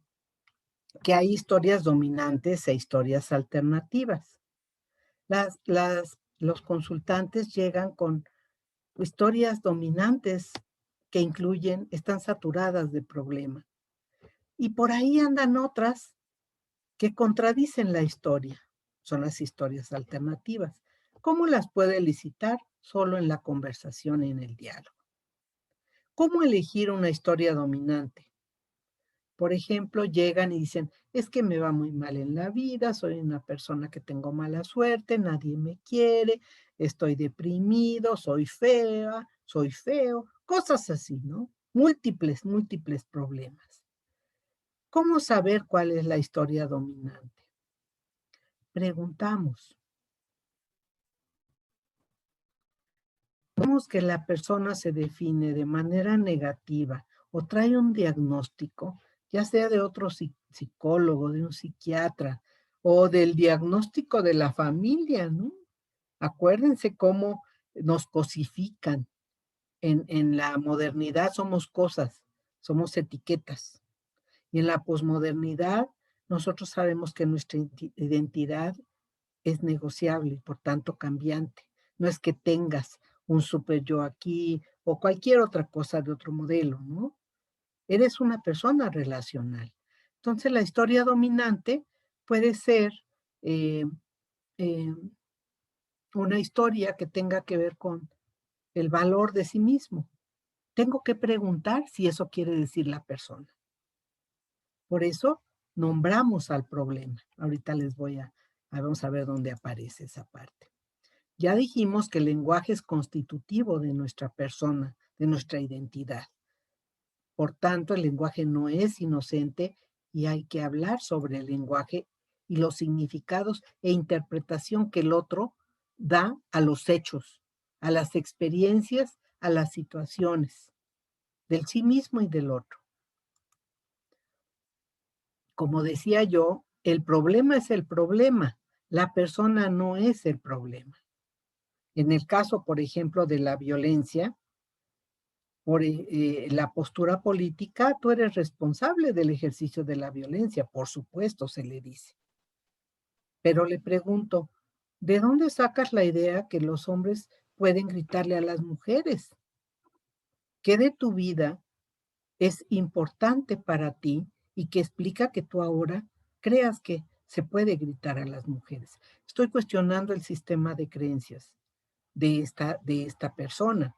que hay historias dominantes e historias alternativas. Los consultantes llegan con historias dominantes que están saturadas de problema. Y por ahí andan otras que contradicen la historia. Son las historias alternativas. ¿Cómo las puede elicitar? Solo en la conversación y en el diálogo. ¿Cómo elegir una historia dominante? Por ejemplo, llegan y dicen, es que me va muy mal en la vida, soy una persona que tengo mala suerte, nadie me quiere, estoy deprimido, soy fea, soy feo, cosas así, ¿no? Múltiples problemas. ¿Cómo saber cuál es la historia dominante? Preguntamos. Vemos que la persona se define de manera negativa o trae un diagnóstico, ya sea de otro psicólogo, de un psiquiatra o del diagnóstico de la familia, ¿no? Acuérdense cómo nos cosifican. En la modernidad somos cosas, somos etiquetas. Y en la posmodernidad nosotros sabemos que nuestra identidad es negociable y por tanto cambiante. No es que tengas un super yo aquí o cualquier otra cosa de otro modelo, ¿no? Eres una persona relacional. Entonces la historia dominante puede ser eh, eh, una historia que tenga que ver con el valor de sí mismo. Tengo que preguntar si eso quiere decir la persona. Por eso nombramos al problema. Ahorita vamos a ver dónde aparece esa parte. Ya dijimos que el lenguaje es constitutivo de nuestra persona, de nuestra identidad. Por tanto, el lenguaje no es inocente y hay que hablar sobre el lenguaje y los significados e interpretación que el otro da a los hechos, a las experiencias, a las situaciones, del sí mismo y del otro. Como decía yo, el problema es el problema, la persona no es el problema. En el caso, por ejemplo, de la violencia, por la postura política, tú eres responsable del ejercicio de la violencia, por supuesto, se le dice. Pero le pregunto, ¿de dónde sacas la idea que los hombres pueden gritarle a las mujeres? ¿Qué de tu vida es importante para ti y que explica que tú ahora creas que se puede gritar a las mujeres? Estoy cuestionando el sistema de creencias de esta persona.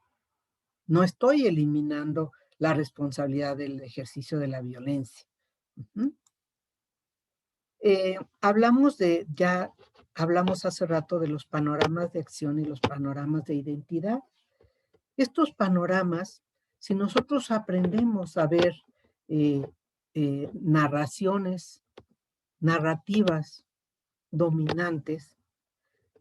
No estoy eliminando la responsabilidad del ejercicio de la violencia. Uh-huh. Hablamos hace rato de los panoramas de acción y los panoramas de identidad. Estos panoramas, si nosotros aprendemos a ver narrativas dominantes,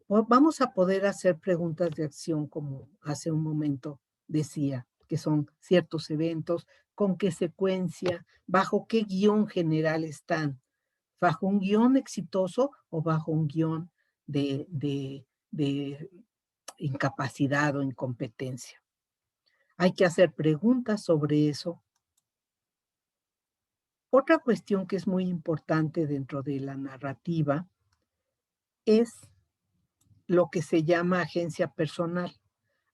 vamos a poder hacer preguntas de acción como hace un momento decía, que son ciertos eventos, con qué secuencia, bajo qué guión general están, bajo un guión exitoso o bajo un guión de de incapacidad o incompetencia. Hay que hacer preguntas sobre eso. Otra cuestión que es muy importante dentro de la narrativa es lo que se llama agencia personal.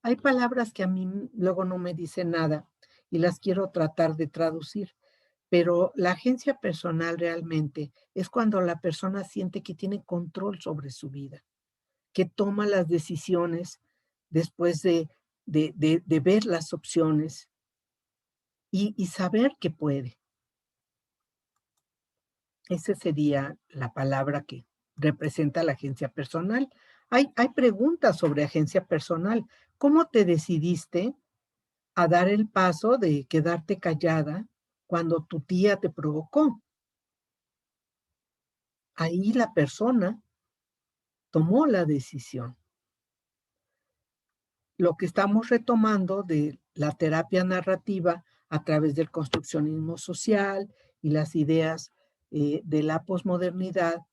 Hay palabras que a mí luego no me dicen nada y las quiero tratar de traducir, pero la agencia personal realmente es cuando la persona siente que tiene control sobre su vida, que toma las decisiones después de ver las opciones y saber que puede. Esa sería la palabra que representa la agencia personal. Hay preguntas sobre agencia personal. ¿Cómo te decidiste a dar el paso de quedarte callada cuando tu tía te provocó? Ahí la persona tomó la decisión. Lo que estamos retomando de la terapia narrativa a través del construccionismo social y las ideas de la posmodernidad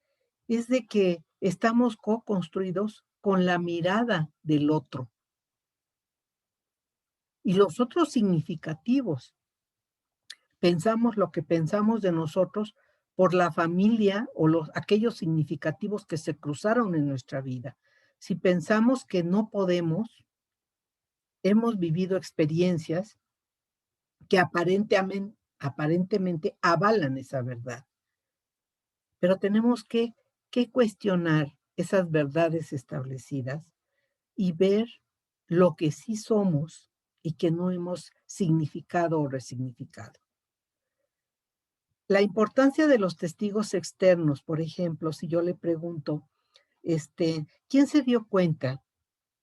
es de que estamos co-construidos con la mirada del otro y los otros significativos. Pensamos lo que pensamos de nosotros por la familia o aquellos significativos que se cruzaron en nuestra vida. Si pensamos que no podemos, hemos vivido experiencias que aparentemente avalan esa verdad. Pero tenemos que cuestionar esas verdades establecidas y ver lo que sí somos y que no hemos significado o resignificado. La importancia de los testigos externos, por ejemplo, si yo le pregunto, ¿quién se dio cuenta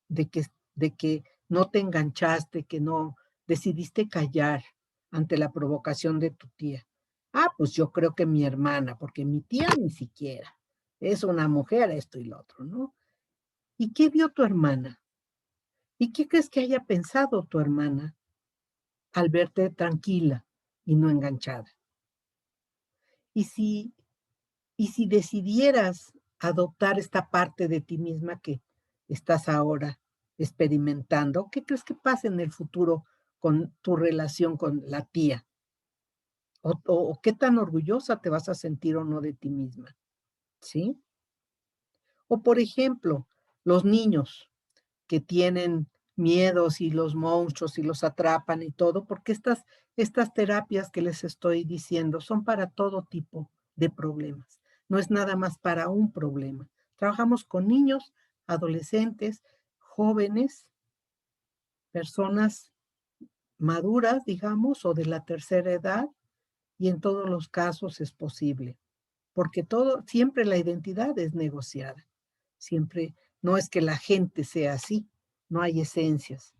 de que no te enganchaste, que no decidiste callar ante la provocación de tu tía? Ah, pues yo creo que mi hermana, porque mi tía ni siquiera es una mujer, esto y lo otro, ¿no? ¿Y qué vio tu hermana? ¿Y qué crees que haya pensado tu hermana al verte tranquila y no enganchada? Y si decidieras adoptar esta parte de ti misma que estás ahora experimentando, ¿qué crees que pase en el futuro con tu relación con la tía? ¿O qué tan orgullosa te vas a sentir o no de ti misma? ¿Sí? O por ejemplo, los niños que tienen miedos y los monstruos y los atrapan y todo, porque estas terapias que les estoy diciendo son para todo tipo de problemas. No es nada más para un problema. Trabajamos con niños, adolescentes, jóvenes, personas maduras, digamos, o de la tercera edad, y en todos los casos es posible, porque siempre la identidad es negociada. Siempre, no es que la gente sea así, no hay esencias.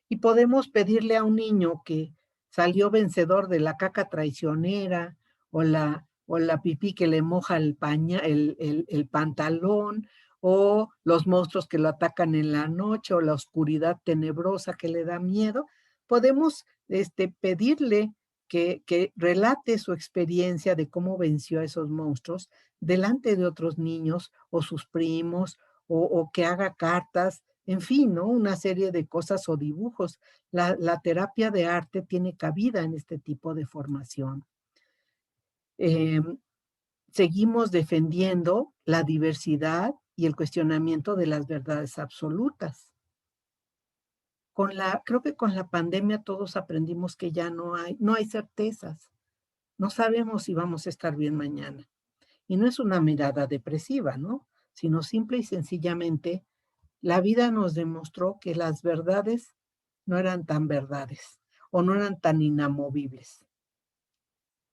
Y podemos pedirle a un niño que salió vencedor de la caca traicionera o la pipí que le moja el pantalón, o los monstruos que lo atacan en la noche, o la oscuridad tenebrosa que le da miedo. Podemos pedirle que relate su experiencia de cómo venció a esos monstruos delante de otros niños o sus primos, o que haga cartas, en fin, ¿no? Una serie de cosas o dibujos. La terapia de arte tiene cabida en este tipo de formación. Seguimos defendiendo la diversidad y el cuestionamiento de las verdades absolutas. Creo que con la pandemia todos aprendimos que ya no hay certezas. No sabemos si vamos a estar bien mañana. Y no es una mirada depresiva, ¿no? Sino simple y sencillamente, la vida nos demostró que las verdades no eran tan verdades o no eran tan inamovibles,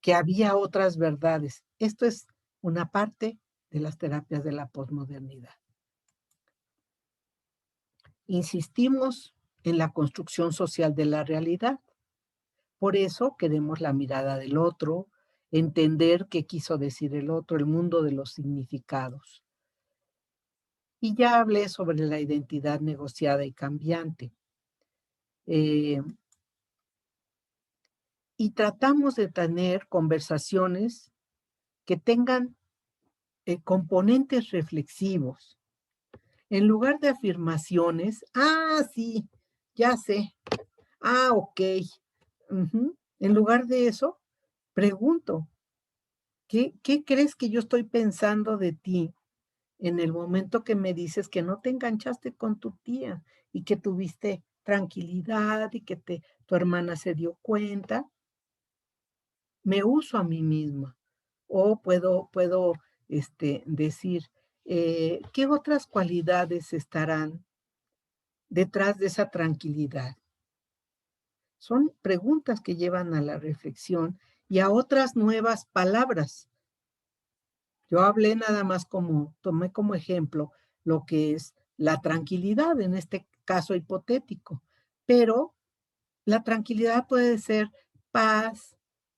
que había otras verdades. Esto es una parte de las terapias de la posmodernidad. Insistimos en la construcción social de la realidad. Por eso queremos la mirada del otro, entender qué quiso decir el otro, el mundo de los significados. Y ya hablé sobre la identidad negociada y cambiante. Y tratamos de tener conversaciones que tengan componentes reflexivos, En lugar de afirmaciones, sí, ya sé, ok. En lugar de eso, pregunto, ¿qué crees que yo estoy pensando de ti en el momento que me dices que no te enganchaste con tu tía y que tuviste tranquilidad y que tu hermana se dio cuenta? Me uso a mí misma. O puedo decir, ¿qué otras cualidades estarán detrás de esa tranquilidad? Son preguntas que llevan a la reflexión y a otras nuevas palabras. Yo hablé nada más tomé como ejemplo lo que es la tranquilidad en este caso hipotético, pero la tranquilidad puede ser paz,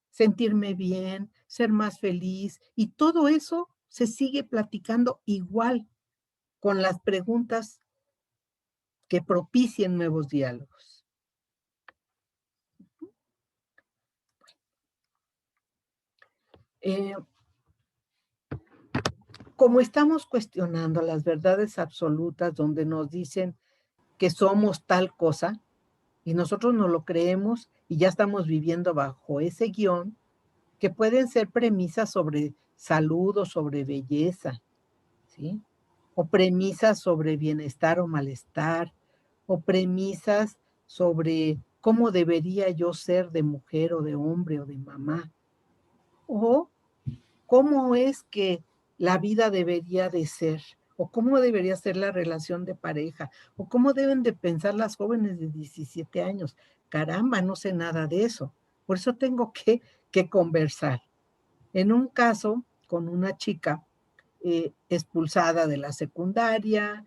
sentirme bien, ser más feliz, y todo eso se sigue platicando igual con las preguntas que propicien nuevos diálogos. Como estamos cuestionando las verdades absolutas donde nos dicen que somos tal cosa, y nosotros no lo creemos y ya estamos viviendo bajo ese guión, que pueden ser premisas sobre salud o sobre belleza, ¿sí? O premisas sobre bienestar o malestar, o premisas sobre cómo debería yo ser de mujer o de hombre o de mamá, o cómo es que la vida debería de ser, o cómo debería ser la relación de pareja, o cómo deben de pensar las jóvenes de 17 años. Caramba, no sé nada de eso. Por eso tengo que conversar. En un caso, con una chica expulsada de la secundaria,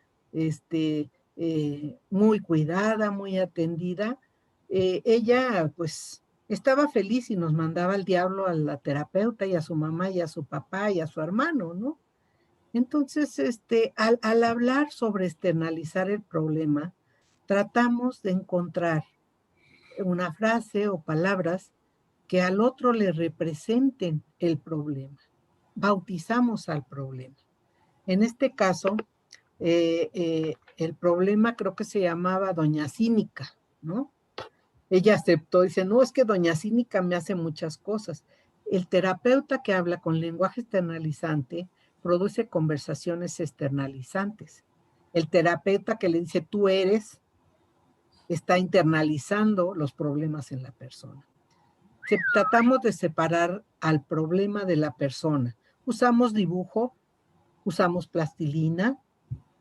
muy cuidada, muy atendida, ella pues estaba feliz y nos mandaba al diablo a la terapeuta y a su mamá y a su papá y a su hermano, ¿no? Entonces, al hablar sobre externalizar el problema, tratamos de encontrar una frase o palabras que al otro le representen el problema. Bautizamos al problema. En este caso, el problema creo que se llamaba Doña Cínica, ¿no? Ella aceptó, dice, no, es que Doña Cínica me hace muchas cosas. El terapeuta que habla con lenguaje externalizante produce conversaciones externalizantes. El terapeuta que le dice, tú eres, está internalizando los problemas en la persona. Tratamos de separar al problema de la persona. Usamos dibujo, usamos plastilina,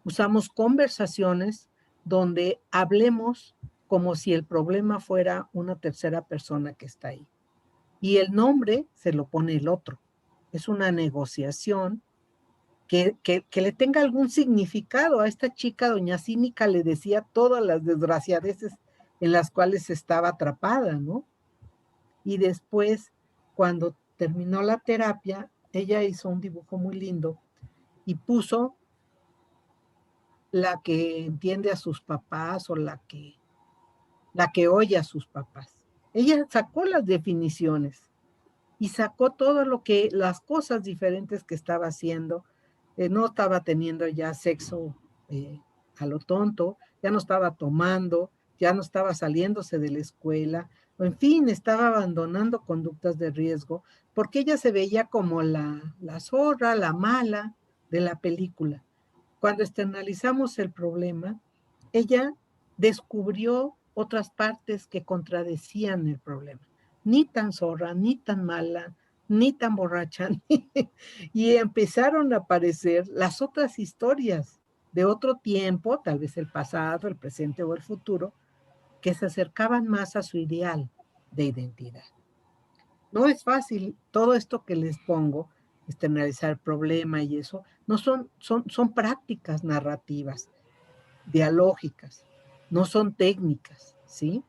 usamos conversaciones donde hablemos como si el problema fuera una tercera persona que está ahí. Y el nombre se lo pone el otro. Es una negociación que le tenga algún significado. A esta chica, doña Cínica, le decía todas las desgraciadeces en las cuales estaba atrapada, ¿no? Y después, cuando terminó la terapia, ella hizo un dibujo muy lindo y puso la que entiende a sus papás o la que oye a sus papás. Ella sacó las definiciones y sacó todo las cosas diferentes que estaba haciendo. No estaba teniendo ya sexo a lo tonto, ya no estaba tomando, ya no estaba saliéndose de la escuela, en fin, estaba abandonando conductas de riesgo, porque ella se veía como la zorra, la mala de la película. Cuando externalizamos el problema, ella descubrió otras partes que contradecían el problema. Ni tan zorra, ni tan mala, ni tan borracha, y empezaron a aparecer las otras historias de otro tiempo, tal vez el pasado, el presente o el futuro, que se acercaban más a su ideal de identidad. No es fácil, todo esto que les pongo, externalizar el problema y eso, no son prácticas narrativas, dialógicas, no son técnicas, ¿sí?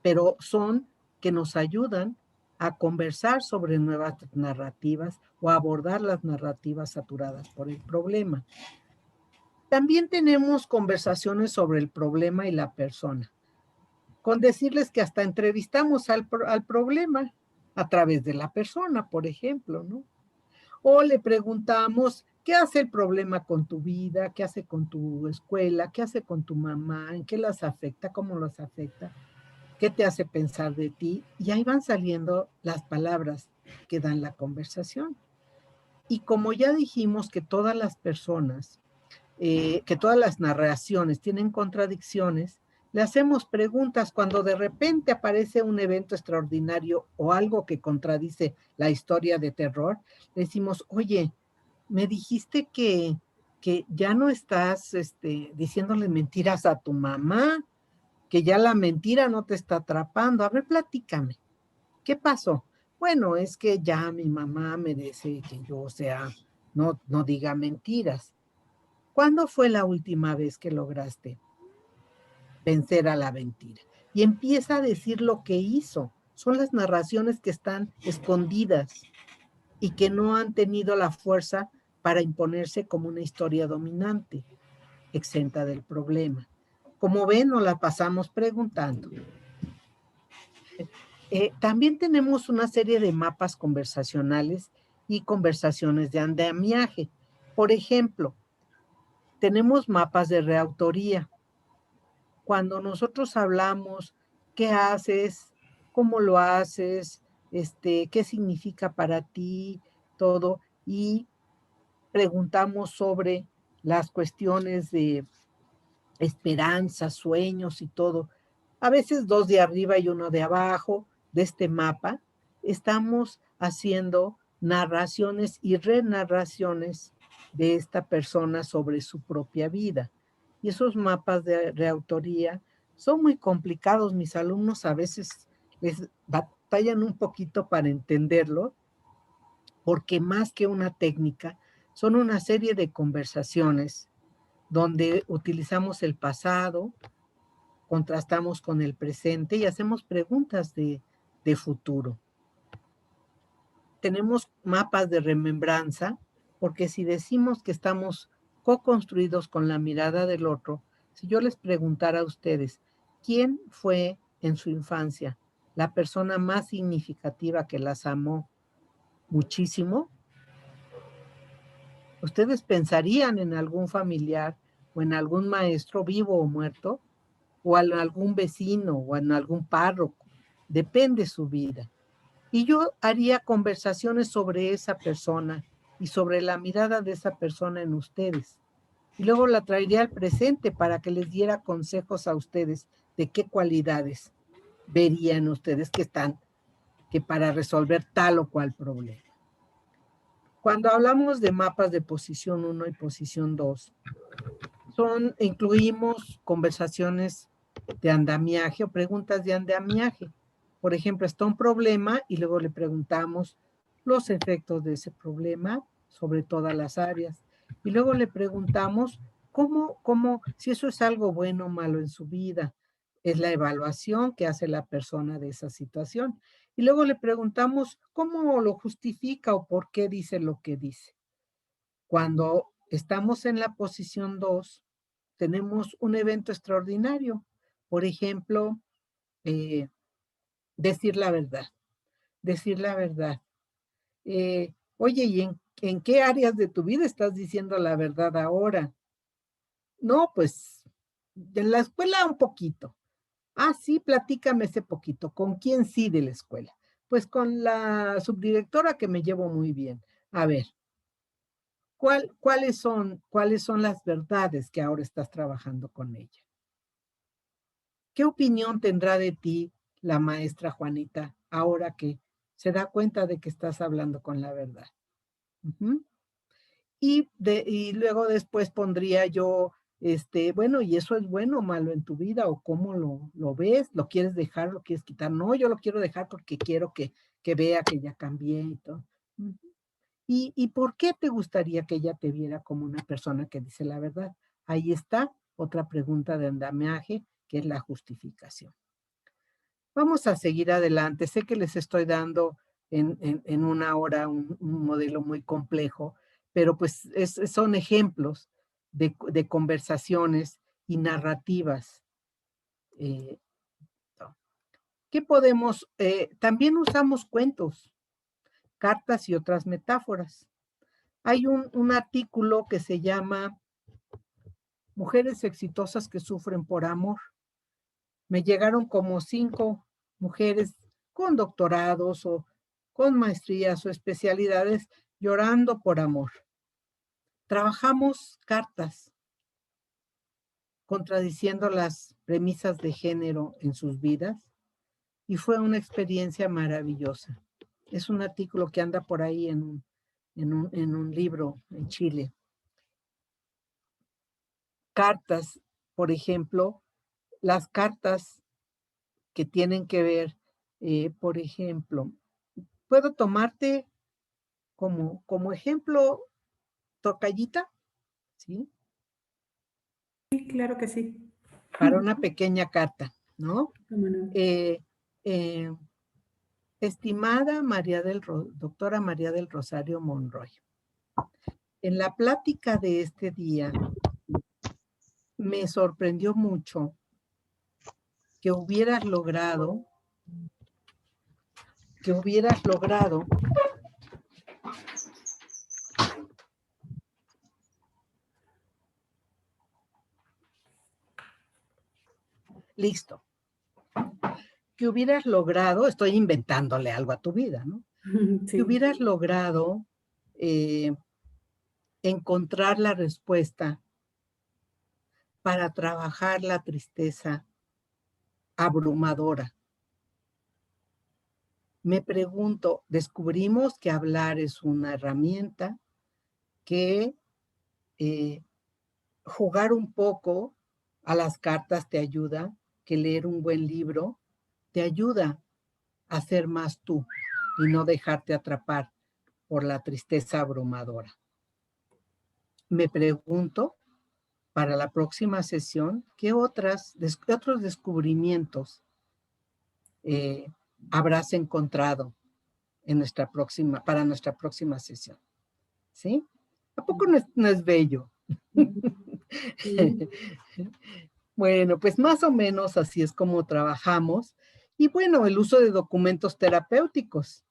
Pero son que nos ayudan a conversar sobre nuevas narrativas o a abordar las narrativas saturadas por el problema. También tenemos conversaciones sobre el problema y la persona, con decirles que hasta entrevistamos al problema a través de la persona, por ejemplo, ¿no? O le preguntamos ¿Qué hace el problema con tu vida? ¿Qué hace con tu escuela? ¿Qué hace con tu mamá? ¿En qué las afecta? ¿Cómo los afecta? ¿Qué te hace pensar de ti? Y ahí van saliendo las palabras que dan la conversación. Y como ya dijimos que todas las personas, que todas las narraciones tienen contradicciones, le hacemos preguntas cuando de repente aparece un evento extraordinario o algo que contradice la historia de terror. Le decimos, oye, me dijiste que ya no estás diciéndole mentiras a tu mamá, que ya la mentira no te está atrapando. A ver, platícame. ¿Qué pasó? Bueno, es que ya mi mamá merece que yo, no diga mentiras. ¿Cuándo fue la última vez que lograste vencer a la mentira? Y empieza a decir lo que hizo. Son las narraciones que están escondidas y que no han tenido la fuerza para imponerse como una historia dominante, exenta del problema. Como ven, nos la pasamos preguntando. También tenemos una serie de mapas conversacionales y conversaciones de andamiaje. Por ejemplo, tenemos mapas de reautoría. Cuando nosotros hablamos, ¿qué haces? ¿Cómo lo haces? ¿Qué significa para ti? Todo. Y preguntamos sobre las cuestiones de esperanza, sueños y todo. A veces dos de arriba y uno de abajo de este mapa, estamos haciendo narraciones y renarraciones de esta persona sobre su propia vida. Y esos mapas de reautoría son muy complicados. Mis alumnos a veces les batallan un poquito para entenderlo, porque más que una técnica, son una serie de conversaciones donde utilizamos el pasado, contrastamos con el presente y hacemos preguntas de futuro. Tenemos mapas de remembranza, porque si decimos que estamos co-construidos con la mirada del otro, si yo les preguntara a ustedes, ¿quién fue en su infancia la persona más significativa que las amó muchísimo? ¿Ustedes pensarían en algún familiar o en algún maestro vivo o muerto? ¿O en algún vecino o en algún párroco? Depende su vida. Y yo haría conversaciones sobre esa persona y sobre la mirada de esa persona en ustedes. Y luego la traería al presente para que les diera consejos a ustedes de qué cualidades verían ustedes que para resolver tal o cual problema. Cuando hablamos de mapas de posición 1 y posición 2, incluimos conversaciones de andamiaje o preguntas de andamiaje. Por ejemplo, está un problema y luego le preguntamos los efectos de ese problema sobre todas las áreas. Y luego le preguntamos si eso es algo bueno o malo en su vida. Es la evaluación que hace la persona de esa situación. Y luego le preguntamos cómo lo justifica o por qué dice lo que dice. Cuando estamos en la posición 2, tenemos un evento extraordinario. Por ejemplo, decir la verdad. Decir la verdad. Oye, ¿y en qué áreas de tu vida estás diciendo la verdad ahora? No, pues en la escuela un poquito. Ah, sí, platícame ese poquito. ¿Con quién sí de la escuela? Pues con la subdirectora que me llevo muy bien. A ver, ¿cuáles son las verdades que ahora estás trabajando con ella? ¿Qué opinión tendrá de ti la maestra Juanita ahora que se da cuenta de que estás hablando con la verdad? Uh-huh. Y luego después pondría yo, bueno, ¿y eso es bueno o malo en tu vida? ¿O cómo lo ves? ¿Lo quieres dejar? ¿Lo quieres quitar? No, yo lo quiero dejar porque quiero que vea que ya cambié y todo. Uh-huh. ¿Y por qué te gustaría que ella te viera como una persona que dice la verdad? Ahí está otra pregunta de andamiaje, que es la justificación. Vamos a seguir adelante. Sé que les estoy dando en una hora un modelo muy complejo, pero pues son ejemplos de conversaciones y narrativas. ¿Qué podemos? También usamos cuentos, cartas y otras metáforas. Hay un artículo que se llama Mujeres exitosas que sufren por amor. Me llegaron como 5 mujeres con doctorados o con maestrías o especialidades llorando por amor. Trabajamos cartas contradiciendo las premisas de género en sus vidas y fue una experiencia maravillosa. Es un artículo que anda por ahí en un libro en Chile. Cartas, por ejemplo, las cartas que tienen que ver, por ejemplo, puedo tomarte como ejemplo tocallita, ¿sí? Sí, claro que sí. Para una pequeña carta, ¿no? ¿Cómo no? Estimada doctora María del Rosario Monroy, en la plática de este día me sorprendió mucho que hubieras logrado listo, que hubieras logrado, estoy inventándole algo a tu vida, ¿no? Sí. Que hubieras logrado encontrar la respuesta para trabajar la tristeza abrumadora. Me pregunto, descubrimos que hablar es una herramienta, que jugar un poco a las cartas te ayuda, que leer un buen libro te ayuda a ser más tú y no dejarte atrapar por la tristeza abrumadora. Me pregunto, para la próxima sesión, ¿qué otros descubrimientos habrás encontrado para nuestra próxima sesión? ¿Sí? ¿A poco no es bello? Sí. Bueno, pues más o menos así es como trabajamos. Y bueno, el uso de documentos terapéuticos.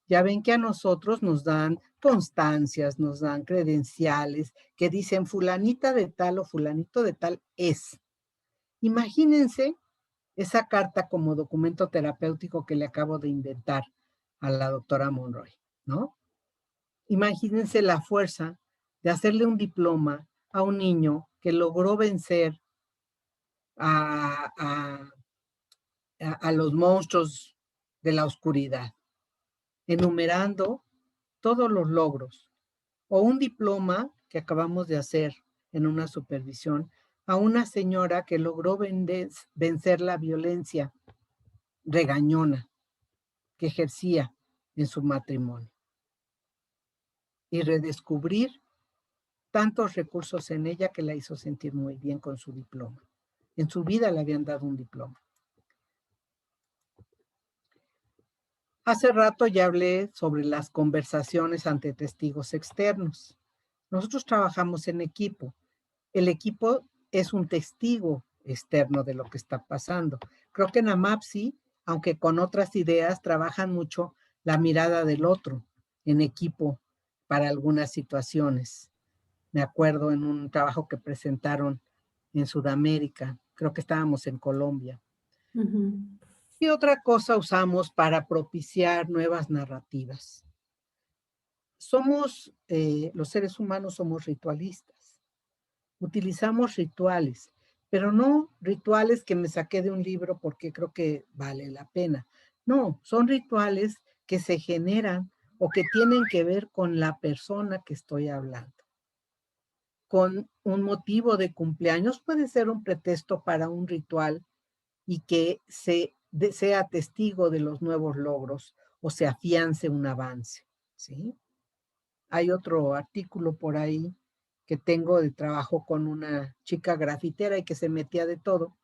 Ya ven que a nosotros nos dan constancias, nos dan credenciales que dicen fulanita de tal o fulanito de tal es. Imagínense esa carta como documento terapéutico que le acabo de inventar a la doctora Monroy, ¿no? Imagínense la fuerza de hacerle un diploma a un niño que logró vencer a los monstruos de la oscuridad, enumerando todos los logros, o un diploma que acabamos de hacer en una supervisión a una señora que logró vencer la violencia regañona que ejercía en su matrimonio y redescubrir tantos recursos en ella que la hizo sentir muy bien con su diploma. En su vida le habían dado un diploma. Hace rato ya hablé sobre las conversaciones ante testigos externos. Nosotros trabajamos en equipo. El equipo es un testigo externo de lo que está pasando. Creo que en AMAPSI, aunque con otras ideas, trabajan mucho la mirada del otro en equipo para algunas situaciones. Me acuerdo en un trabajo que presentaron en Sudamérica, creo que estábamos en Colombia. Y otra cosa usamos para propiciar nuevas narrativas. Los seres humanos somos ritualistas. Utilizamos rituales, pero no rituales que me saqué de un libro porque creo que vale la pena. No, son rituales que se generan o que tienen que ver con la persona que estoy hablando. Con un motivo de cumpleaños puede ser un pretexto para un ritual y que sea testigo de los nuevos logros o se afiance un avance, ¿sí? Hay otro artículo por ahí que tengo de trabajo con una chica grafitera y que se metía de todo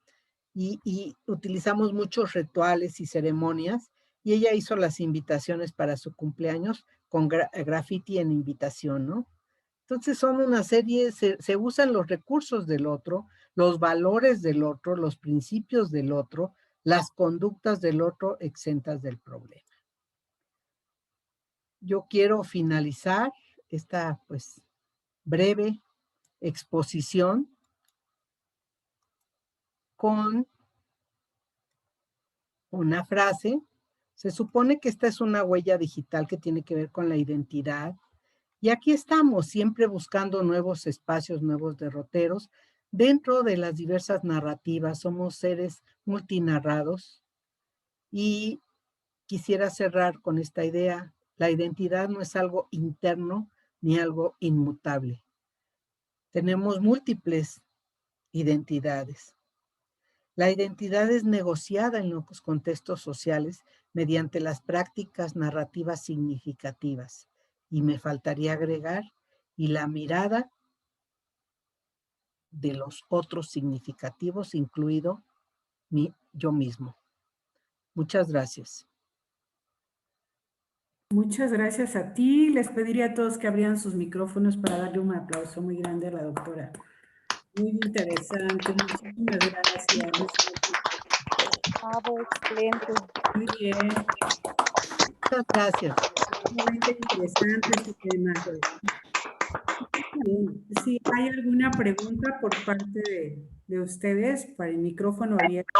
y utilizamos muchos rituales y ceremonias y ella hizo las invitaciones para su cumpleaños con graffiti en invitación, ¿no? Entonces son una serie, se usan los recursos del otro, los valores del otro, los principios del otro, las conductas del otro exentas del problema. Yo quiero finalizar esta pues breve exposición con una frase. Se supone que esta es una huella digital que tiene que ver con la identidad. Y aquí estamos, siempre buscando nuevos espacios, nuevos derroteros. Dentro de las diversas narrativas, somos seres multinarrados. Y quisiera cerrar con esta idea. La identidad no es algo interno ni algo inmutable. Tenemos múltiples identidades. La identidad es negociada en los contextos sociales mediante las prácticas narrativas significativas. Y me faltaría agregar, y la mirada de los otros significativos, incluido yo mismo. Muchas gracias. Muchas gracias a ti. Les pediría a todos que abrieran sus micrófonos para darle un aplauso muy grande a la doctora. Muy interesante. Muchísimas gracias. Bravo, excelente. Muy bien. Muchas gracias. Muy interesante este tema. Si hay alguna pregunta por parte de ustedes, para el micrófono abierto.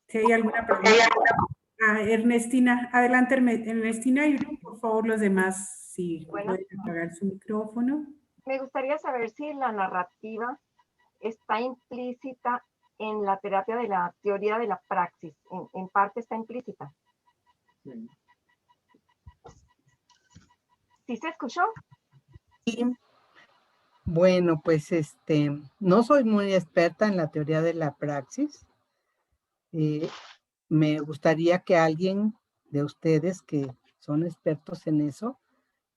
Si hay alguna pregunta. Ernestina, adelante Ernestina, y por favor los demás, si pueden apagar su micrófono. Me gustaría saber si la narrativa está implícita en la terapia de la teoría de la praxis. En parte está implícita. ¿Sí se escuchó? Sí. Bueno, pues no soy muy experta en la teoría de la praxis. Me gustaría que alguien de ustedes que son expertos en eso,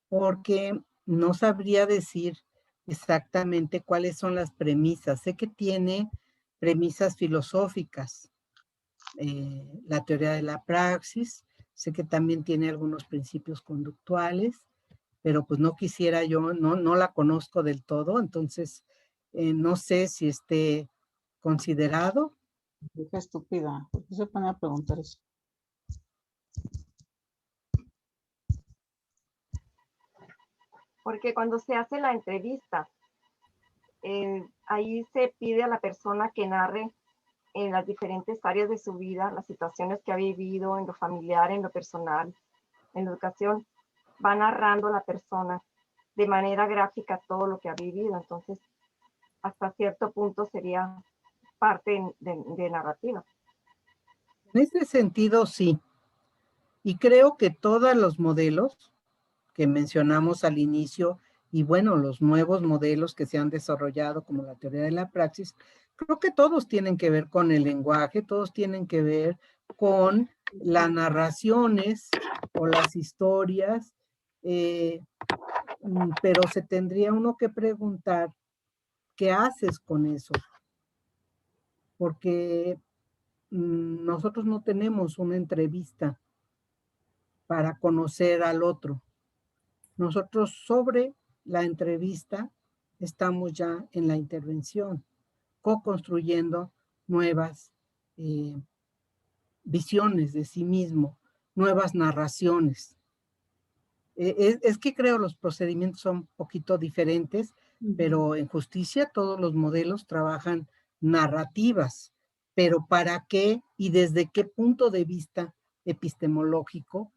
porque no sabría decir exactamente cuáles son las premisas. Sé que tiene premisas filosóficas, la teoría de la praxis, sé que también tiene algunos principios conductuales, pero pues no quisiera yo, no la conozco del todo, entonces no sé si esté considerado. Qué estúpida, ¿por qué se pone a preguntar eso? Porque cuando se hace la entrevista, ahí se pide a la persona que narre en las diferentes áreas de su vida, las situaciones que ha vivido, en lo familiar, en lo personal, en la educación, va narrando la persona de manera gráfica todo lo que ha vivido. Entonces, hasta cierto punto sería parte de narrativa. En ese sentido, sí. Y creo que todos los modelos que mencionamos al inicio, y bueno, los nuevos modelos que se han desarrollado, como la teoría de la praxis, creo que todos tienen que ver con el lenguaje, todos tienen que ver con las narraciones o las historias, pero se tendría uno que preguntar, ¿qué haces con eso? Porque nosotros no tenemos una entrevista para conocer al otro. Nosotros sobre la entrevista estamos ya en la intervención, co-construyendo nuevas visiones de sí mismo, nuevas narraciones. Es que creo los procedimientos son un poquito diferentes, pero en justicia todos los modelos trabajan narrativas, pero ¿para qué y desde qué punto de vista epistemológico?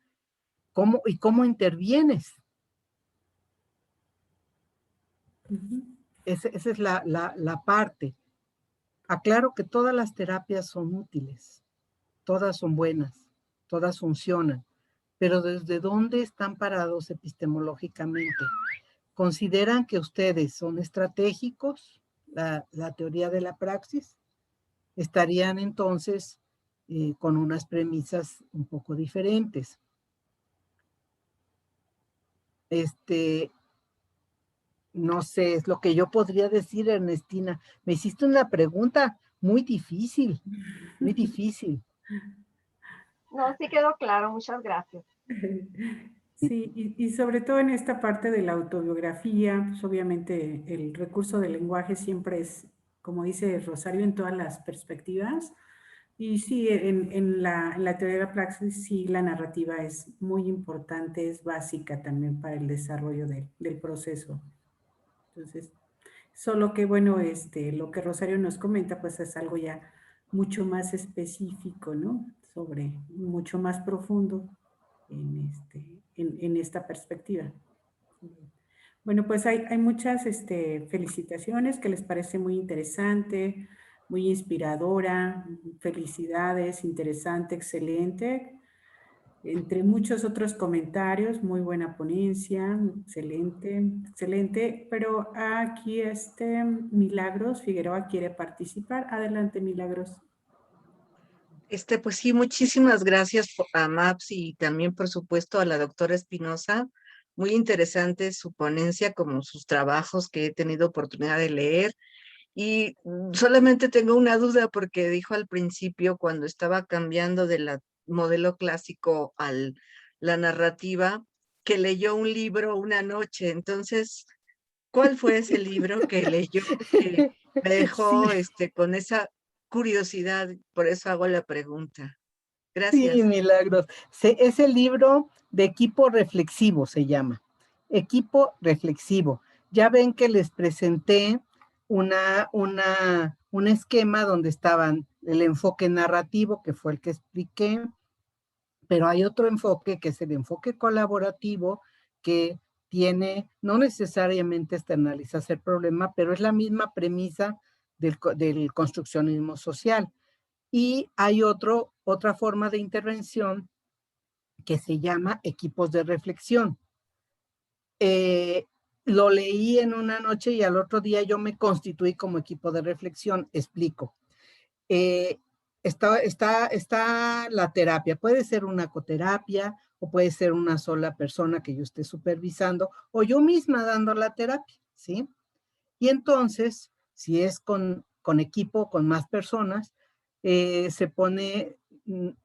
¿Cómo intervienes? Esa es la parte. Aclaro que todas las terapias son útiles, todas son buenas, todas funcionan, pero ¿desde dónde están parados epistemológicamente? ¿Consideran que ustedes son estratégicos, la teoría de la praxis? Estarían entonces con unas premisas un poco diferentes. No sé, es lo que yo podría decir, Ernestina. Me hiciste una pregunta muy difícil, muy difícil. No, sí quedó claro, muchas gracias. Sí, y sobre todo en esta parte de la autobiografía, pues obviamente el recurso del lenguaje siempre es, como dice Rosario, en todas las perspectivas, Y sí, en la teoría de la praxis, sí, la narrativa es muy importante, es básica también para el desarrollo del proceso. Entonces, solo que, bueno, lo que Rosario nos comenta, pues es algo ya mucho más específico, ¿no? Mucho más profundo en esta perspectiva. Bueno, pues hay muchas felicitaciones que les parece muy interesante, muy inspiradora, felicidades, interesante, excelente. Entre muchos otros comentarios, muy buena ponencia, excelente, excelente. Pero aquí Milagros Figueroa quiere participar. Adelante, Milagros. Pues sí, muchísimas gracias a MAPS y también, por supuesto, a la doctora Espinosa. Muy interesante su ponencia, como sus trabajos que he tenido oportunidad de leer. Y solamente tengo una duda porque dijo al principio, cuando estaba cambiando del modelo clásico a la narrativa, que leyó un libro una noche. Entonces, ¿cuál fue ese libro que leyó que me dejó Sí, con esa curiosidad? Por eso hago la pregunta. sí, Gracias. Milagros. Es el libro de Equipo Reflexivo, se llama. Equipo Reflexivo. Ya ven que les presenté un esquema donde estaban el enfoque narrativo, que fue el que expliqué, pero hay otro enfoque que es el enfoque colaborativo, que tiene, no necesariamente externalizarse el problema, pero es la misma premisa del construccionismo social. Y hay otra forma de intervención que se llama equipos de reflexión. Lo leí en una noche y al otro día yo me constituí como equipo de reflexión. Explico. Eh, está la terapia. Puede ser una coterapia o puede ser una sola persona que yo esté supervisando o yo misma dando la terapia, ¿sí? Y entonces, si es con equipo, con más personas, se pone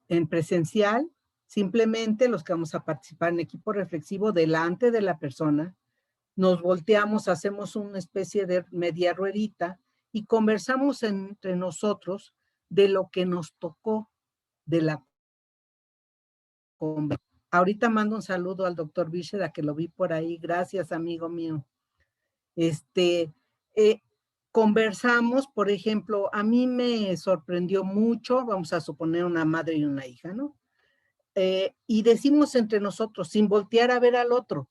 en presencial, simplemente los que vamos a participar en equipo reflexivo delante de la persona, nos volteamos, hacemos una especie de media ruedita y conversamos entre nosotros de lo que nos tocó de la conversación. Ahorita mando un saludo al doctor Bichera, que lo vi por ahí. Gracias, amigo mío. Este, eh, conversamos, por ejemplo, a mí me sorprendió mucho, vamos a suponer una madre y una hija, ¿no? Y decimos entre nosotros, sin voltear a ver al otro.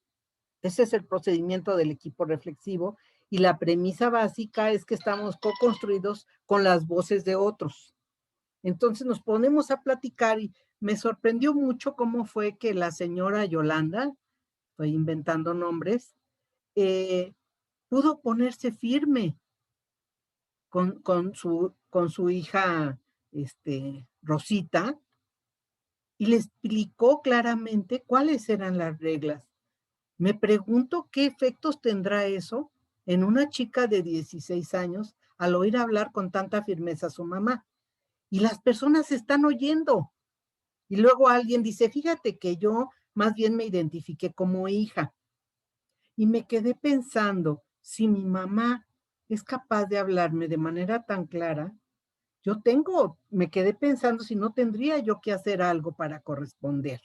Ese es el procedimiento del equipo reflexivo y la premisa básica es que estamos co-construidos con las voces de otros. Entonces nos ponemos a platicar y me sorprendió mucho cómo fue que la señora Yolanda, estoy inventando nombres, pudo ponerse firme con su hija Rosita y le explicó claramente cuáles eran las reglas. Me pregunto qué efectos tendrá eso en una chica de 16 años al oír hablar con tanta firmeza a su mamá. Y las personas están oyendo. Y luego alguien dice, fíjate que yo más bien me identifiqué como hija. Y me quedé pensando, si mi mamá es capaz de hablarme de manera tan clara, me quedé pensando si no tendría yo que hacer algo para corresponder.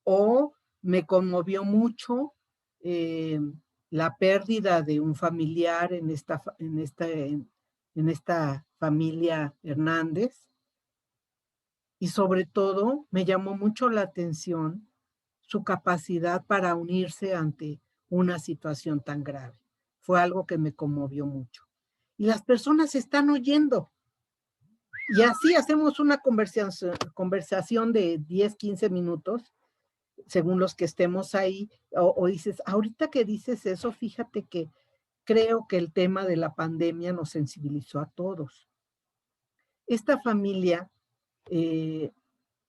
O me conmovió mucho la pérdida de un familiar en esta familia Hernández. Y sobre todo me llamó mucho la atención su capacidad para unirse ante una situación tan grave. Fue algo que me conmovió mucho. Y las personas están oyendo. Y así hacemos una conversación de 10, 15 minutos, según los que estemos ahí, o dices, ahorita que dices eso, fíjate que creo que el tema de la pandemia nos sensibilizó a todos. Esta familia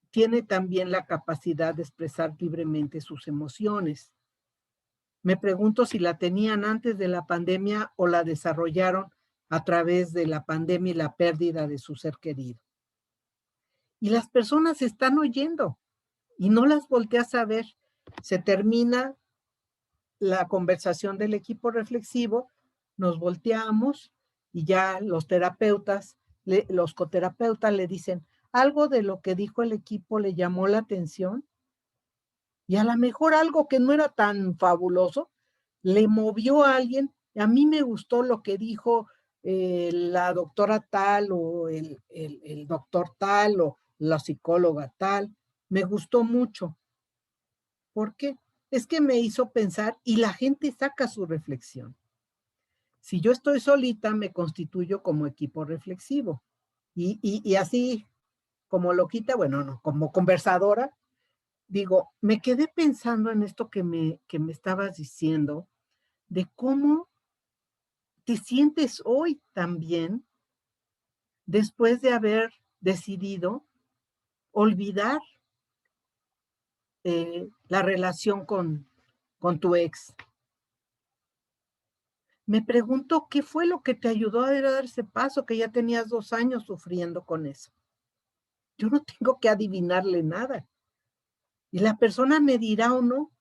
tiene también la capacidad de expresar libremente sus emociones. Me pregunto si la tenían antes de la pandemia o la desarrollaron a través de la pandemia y la pérdida de su ser querido. Y las personas están oyendo y no las volteas a ver. Se termina la conversación del equipo reflexivo, nos volteamos y ya los terapeutas los coterapeutas le dicen, algo de lo que dijo el equipo le llamó la atención y a lo mejor algo que no era tan fabuloso le movió a alguien. A mí me gustó lo que dijo la doctora tal o el doctor tal o la psicóloga tal. Me gustó mucho. ¿Por qué? Es que me hizo pensar y la gente saca su reflexión. Si yo estoy solita, me constituyo como equipo reflexivo. Y así, como loquita, bueno, no, como conversadora, digo, me quedé pensando en esto que me estabas diciendo, de cómo te sientes hoy también después de haber decidido olvidar la relación con tu ex. Me pregunto qué fue lo que te ayudó a dar ese paso, que ya tenías 2 años sufriendo con eso. Yo no tengo que adivinarle nada. Y la persona me dirá o no,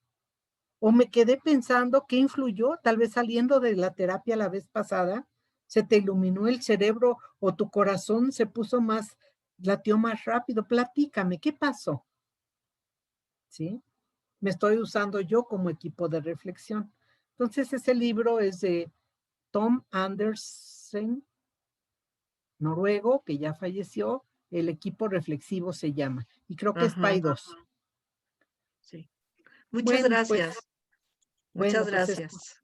o me quedé pensando qué influyó, tal vez saliendo de la terapia la vez pasada, se te iluminó el cerebro o tu corazón se puso más, latió más rápido. Platícame, ¿qué pasó? ¿Sí? Me estoy usando yo como equipo de reflexión. Entonces, ese libro es de Tom Andersen, noruego, que ya falleció. El equipo reflexivo se llama. Y creo que es Ajá, PAI2. sí. Muchas Bueno, pues, gracias. Bueno, Muchas pues gracias.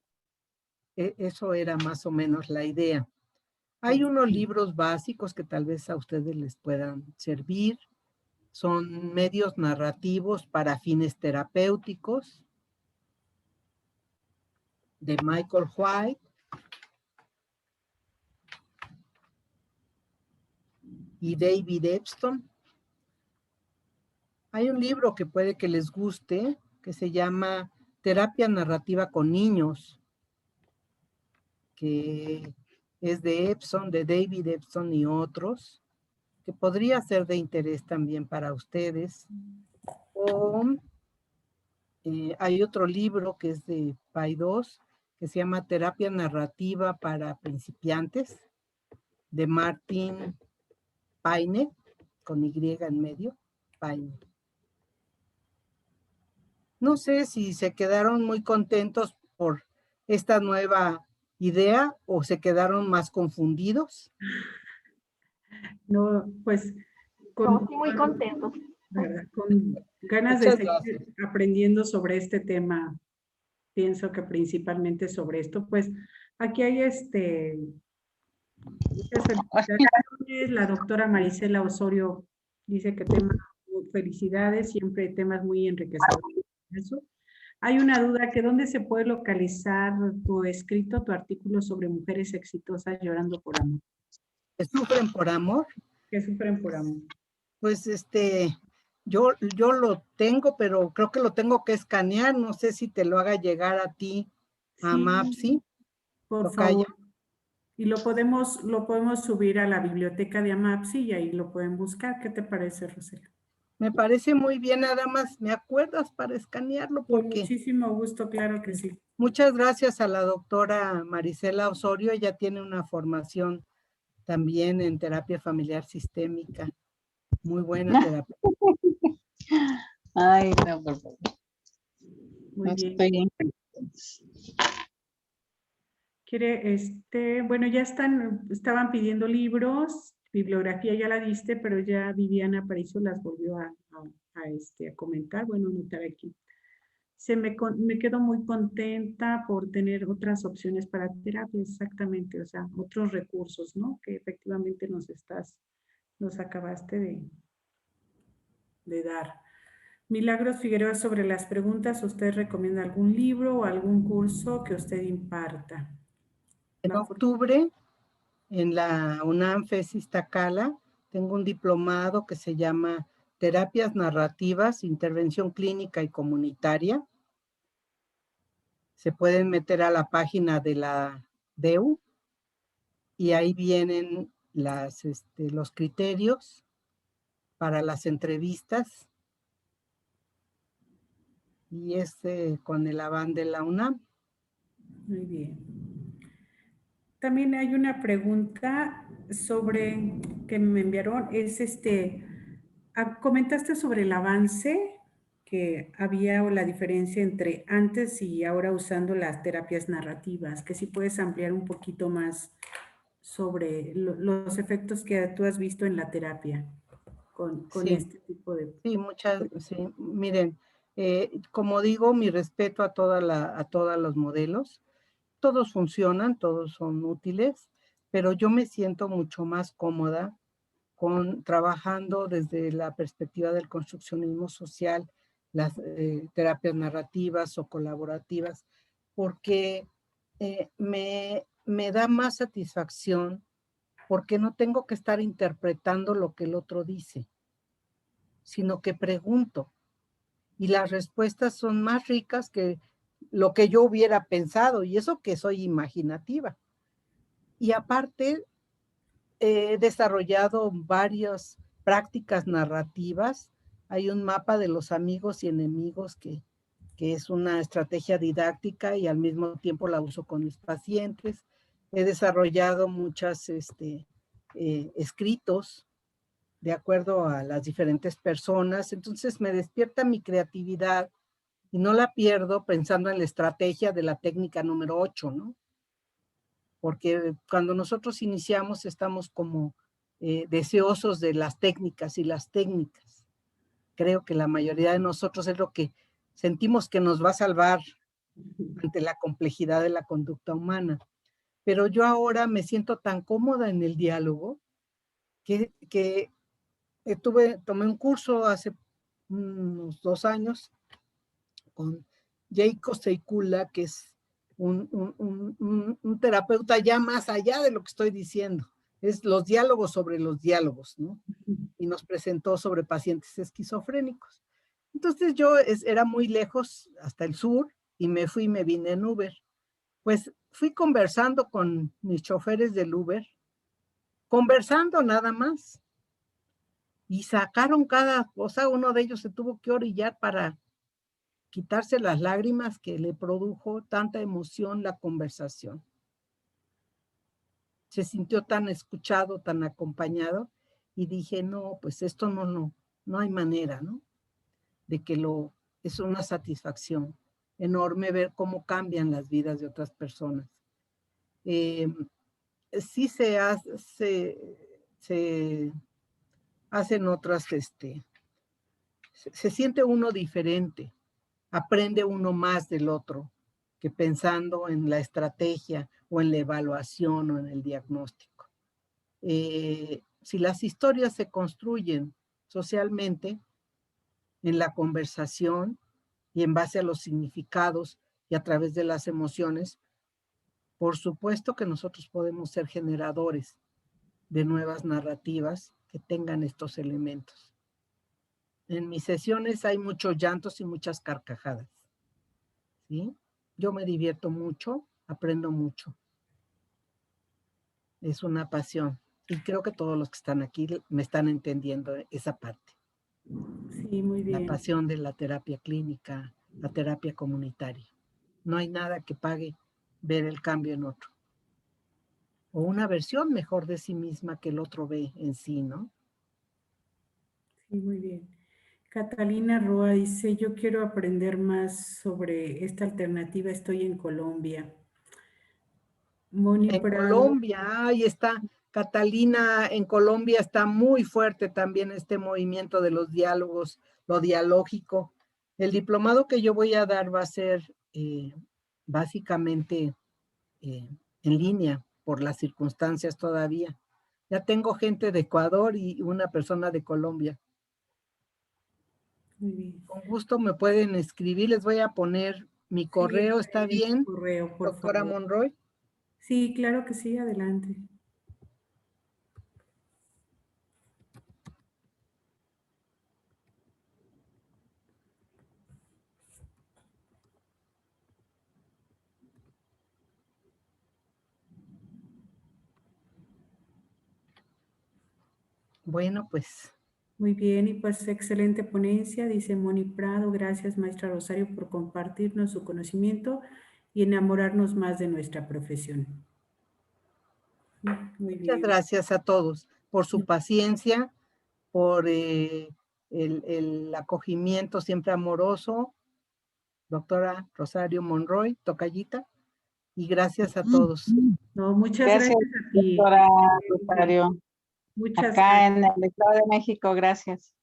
eso era más o menos la idea. Hay unos sí. libros básicos que tal vez a ustedes les puedan servir. Son medios narrativos para fines terapéuticos de Michael White y David Epstein. Hay un libro que puede que les guste que se llama Terapia Narrativa con Niños, que es de Epstein, de David Epstein y otros, que podría ser de interés también para ustedes. O hay otro libro que es de PAI2, que se llama Terapia Narrativa para Principiantes, de Martin Paine, con Y en medio, Paine. No sé si se quedaron muy contentos por esta nueva idea o se quedaron más confundidos. No, pues Estamos muy contentos. ¿verdad? Con ganas de Muchas seguir gracias. aprendiendo sobre este tema. Pienso que principalmente sobre esto, pues aquí hay muchas felicitaciones. La doctora Marisela Osorio dice que felicidades, siempre temas muy enriquecedores. Eso. Hay una duda, que ¿dónde se puede localizar tu escrito, tu artículo sobre mujeres exitosas llorando por amor? ¿Que sufren por amor? Que sufren por amor. Pues yo lo tengo, pero creo que lo tengo que escanear. No sé si te lo haga llegar a ti, a Sí, Mapsi. por Tocaya. favor. Y lo podemos subir a la biblioteca de AMAPSI y ahí lo pueden buscar. ¿Qué te parece, Rosela? Me parece muy bien, nada más me acuerdas para escanearlo Con porque muchísimo gusto, claro que sí. muchas gracias a la doctora Marisela Osorio. Ella tiene una formación también en terapia familiar sistémica. Muy buena terapia. Ay, no, por favor. Muy No bien. estoy en... Bueno, ya estaban pidiendo libros, bibliografía ya la diste, pero ya Viviana Aparicio las volvió a comentar. Bueno, anotar aquí. Me quedo muy contenta por tener otras opciones para terapia, exactamente, o sea, otros recursos, ¿no? Que efectivamente nos acabaste de dar. Milagros Figueroa, sobre las preguntas, ¿usted recomienda algún libro o algún curso que usted imparta? En octubre, en la UNAM FES Iztacala, tengo un diplomado que se llama Terapias Narrativas, Intervención Clínica y Comunitaria. Se pueden meter a la página de la DEU y ahí vienen los criterios para las entrevistas y con el aval de la UNAM. Muy bien. También hay una pregunta sobre que me enviaron es comentaste sobre el avance que había o la diferencia entre antes y ahora usando las terapias narrativas, que si puedes ampliar un poquito más sobre los efectos que tú has visto en la terapia con Sí, este tipo de... sí, miren, como digo, mi respeto a todos los modelos. Todos funcionan, todos son útiles, pero yo me siento mucho más cómoda trabajando desde la perspectiva del construccionismo social, las terapias narrativas o colaborativas, porque me da más satisfacción porque no tengo que estar interpretando lo que el otro dice, sino que pregunto. Y las respuestas son más ricas que lo que yo hubiera pensado, y eso que soy imaginativa. Y aparte, he desarrollado varias prácticas narrativas. Hay un mapa de los amigos y enemigos que es una estrategia didáctica y al mismo tiempo la uso con mis pacientes. He desarrollado muchos escritos de acuerdo a las diferentes personas. Entonces me despierta mi creatividad y no la pierdo pensando en la estrategia de la técnica número 8, ¿no? Porque cuando nosotros iniciamos estamos como deseosos de las técnicas y las técnicas. Creo que la mayoría de nosotros es lo que sentimos que nos va a salvar ante la complejidad de la conducta humana. Pero yo ahora me siento tan cómoda en el diálogo que tomé un curso hace unos 2 años con Jacob Seikula, que es un terapeuta ya más allá de lo que estoy diciendo. Es los diálogos sobre los diálogos, ¿no? Y nos presentó sobre pacientes esquizofrénicos. Entonces yo era muy lejos, hasta el sur, y me vine en Uber. Pues fui conversando con mis choferes del Uber, conversando nada más. Y sacaron cada cosa, uno de ellos se tuvo que orillar para quitarse las lágrimas que le produjo tanta emoción la conversación. Se sintió tan escuchado, tan acompañado, y dije, no, pues esto no hay manera, ¿no? De que es una satisfacción enorme ver cómo cambian las vidas de otras personas. Sí se hacen otras, se siente uno diferente, aprende uno más del otro que pensando en la estrategia o en la evaluación o en el diagnóstico. Si las historias se construyen socialmente en la conversación y en base a los significados y a través de las emociones, por supuesto que nosotros podemos ser generadores de nuevas narrativas que tengan estos elementos. En mis sesiones hay muchos llantos y muchas carcajadas, ¿sí? Yo me divierto mucho, aprendo mucho. Es una pasión. Y creo que todos los que están aquí me están entendiendo esa parte. Sí, muy bien. La pasión de la terapia clínica, la terapia comunitaria. No hay nada que pague ver el cambio en otro. O una versión mejor de sí misma que el otro ve en sí, ¿no? Sí, muy bien. Catalina Roa dice, yo quiero aprender más sobre esta alternativa, estoy en Colombia. Moni En Prado. Colombia, ahí está, Catalina, en Colombia está muy fuerte también este movimiento de los diálogos, lo dialógico. El diplomado que yo voy a dar va a ser básicamente en línea por las circunstancias todavía. Ya tengo gente de Ecuador y una persona de Colombia. Muy bien. Con gusto me pueden escribir, les voy a poner mi correo, Sí, ¿está bien? correo, por Doctora favor. Monroy. Sí, claro que sí, adelante. Bueno, pues Muy bien, y pues excelente ponencia, dice Moni Prado. Gracias, maestra Rosario, por compartirnos su conocimiento y enamorarnos más de nuestra profesión. Muy Muchas bien. gracias a todos por su paciencia, por el acogimiento siempre amoroso. Doctora Rosario Monroy, tocallita, y gracias a todos. No, muchas Gracias, gracias a ti. doctora Rosario. Muchas Acá gracias. en el Estado de México, gracias.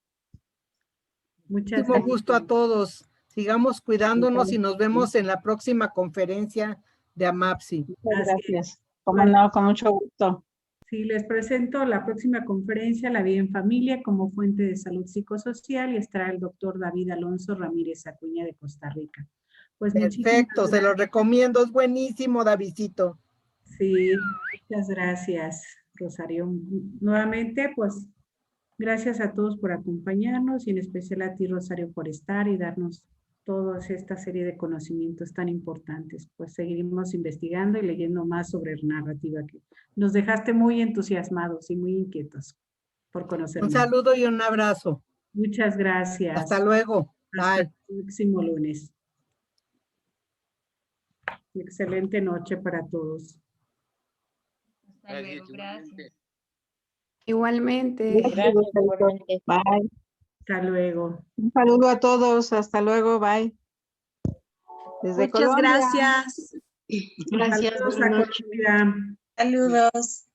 Muchas Muchísimo gracias. gusto a todos. Sigamos cuidándonos y nos vemos en la próxima conferencia de AMAPSI. Muchas Así es. gracias. Como Bueno. no, con mucho gusto. Sí, les presento la próxima conferencia, La vida en familia como fuente de salud psicosocial, y estará el doctor David Alonso Ramírez Acuña de Costa Rica. Pues Perfecto, se lo recomiendo, es buenísimo, Davidito. Sí, muchas gracias, Rosario. Nuevamente, pues, gracias a todos por acompañarnos y en especial a ti, Rosario, por estar y darnos toda esta serie de conocimientos tan importantes. Pues seguiremos investigando y leyendo más sobre narrativa, que nos dejaste muy entusiasmados y muy inquietos por conocer Un más. saludo y un abrazo. Muchas gracias. Hasta luego. Hasta Bye. el próximo lunes. Excelente noche para todos. Hasta luego, gracias. Igualmente. Gracias, igualmente. Bye. Hasta luego. Un saludo a todos. Hasta luego. Bye. Desde Muchas Colombia. gracias. Gracias, Saludos buenas a noches. Colombia. Saludos.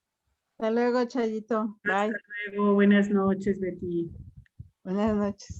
Hasta luego, Chayito. Bye. Hasta luego. Buenas noches, Betty. Buenas noches.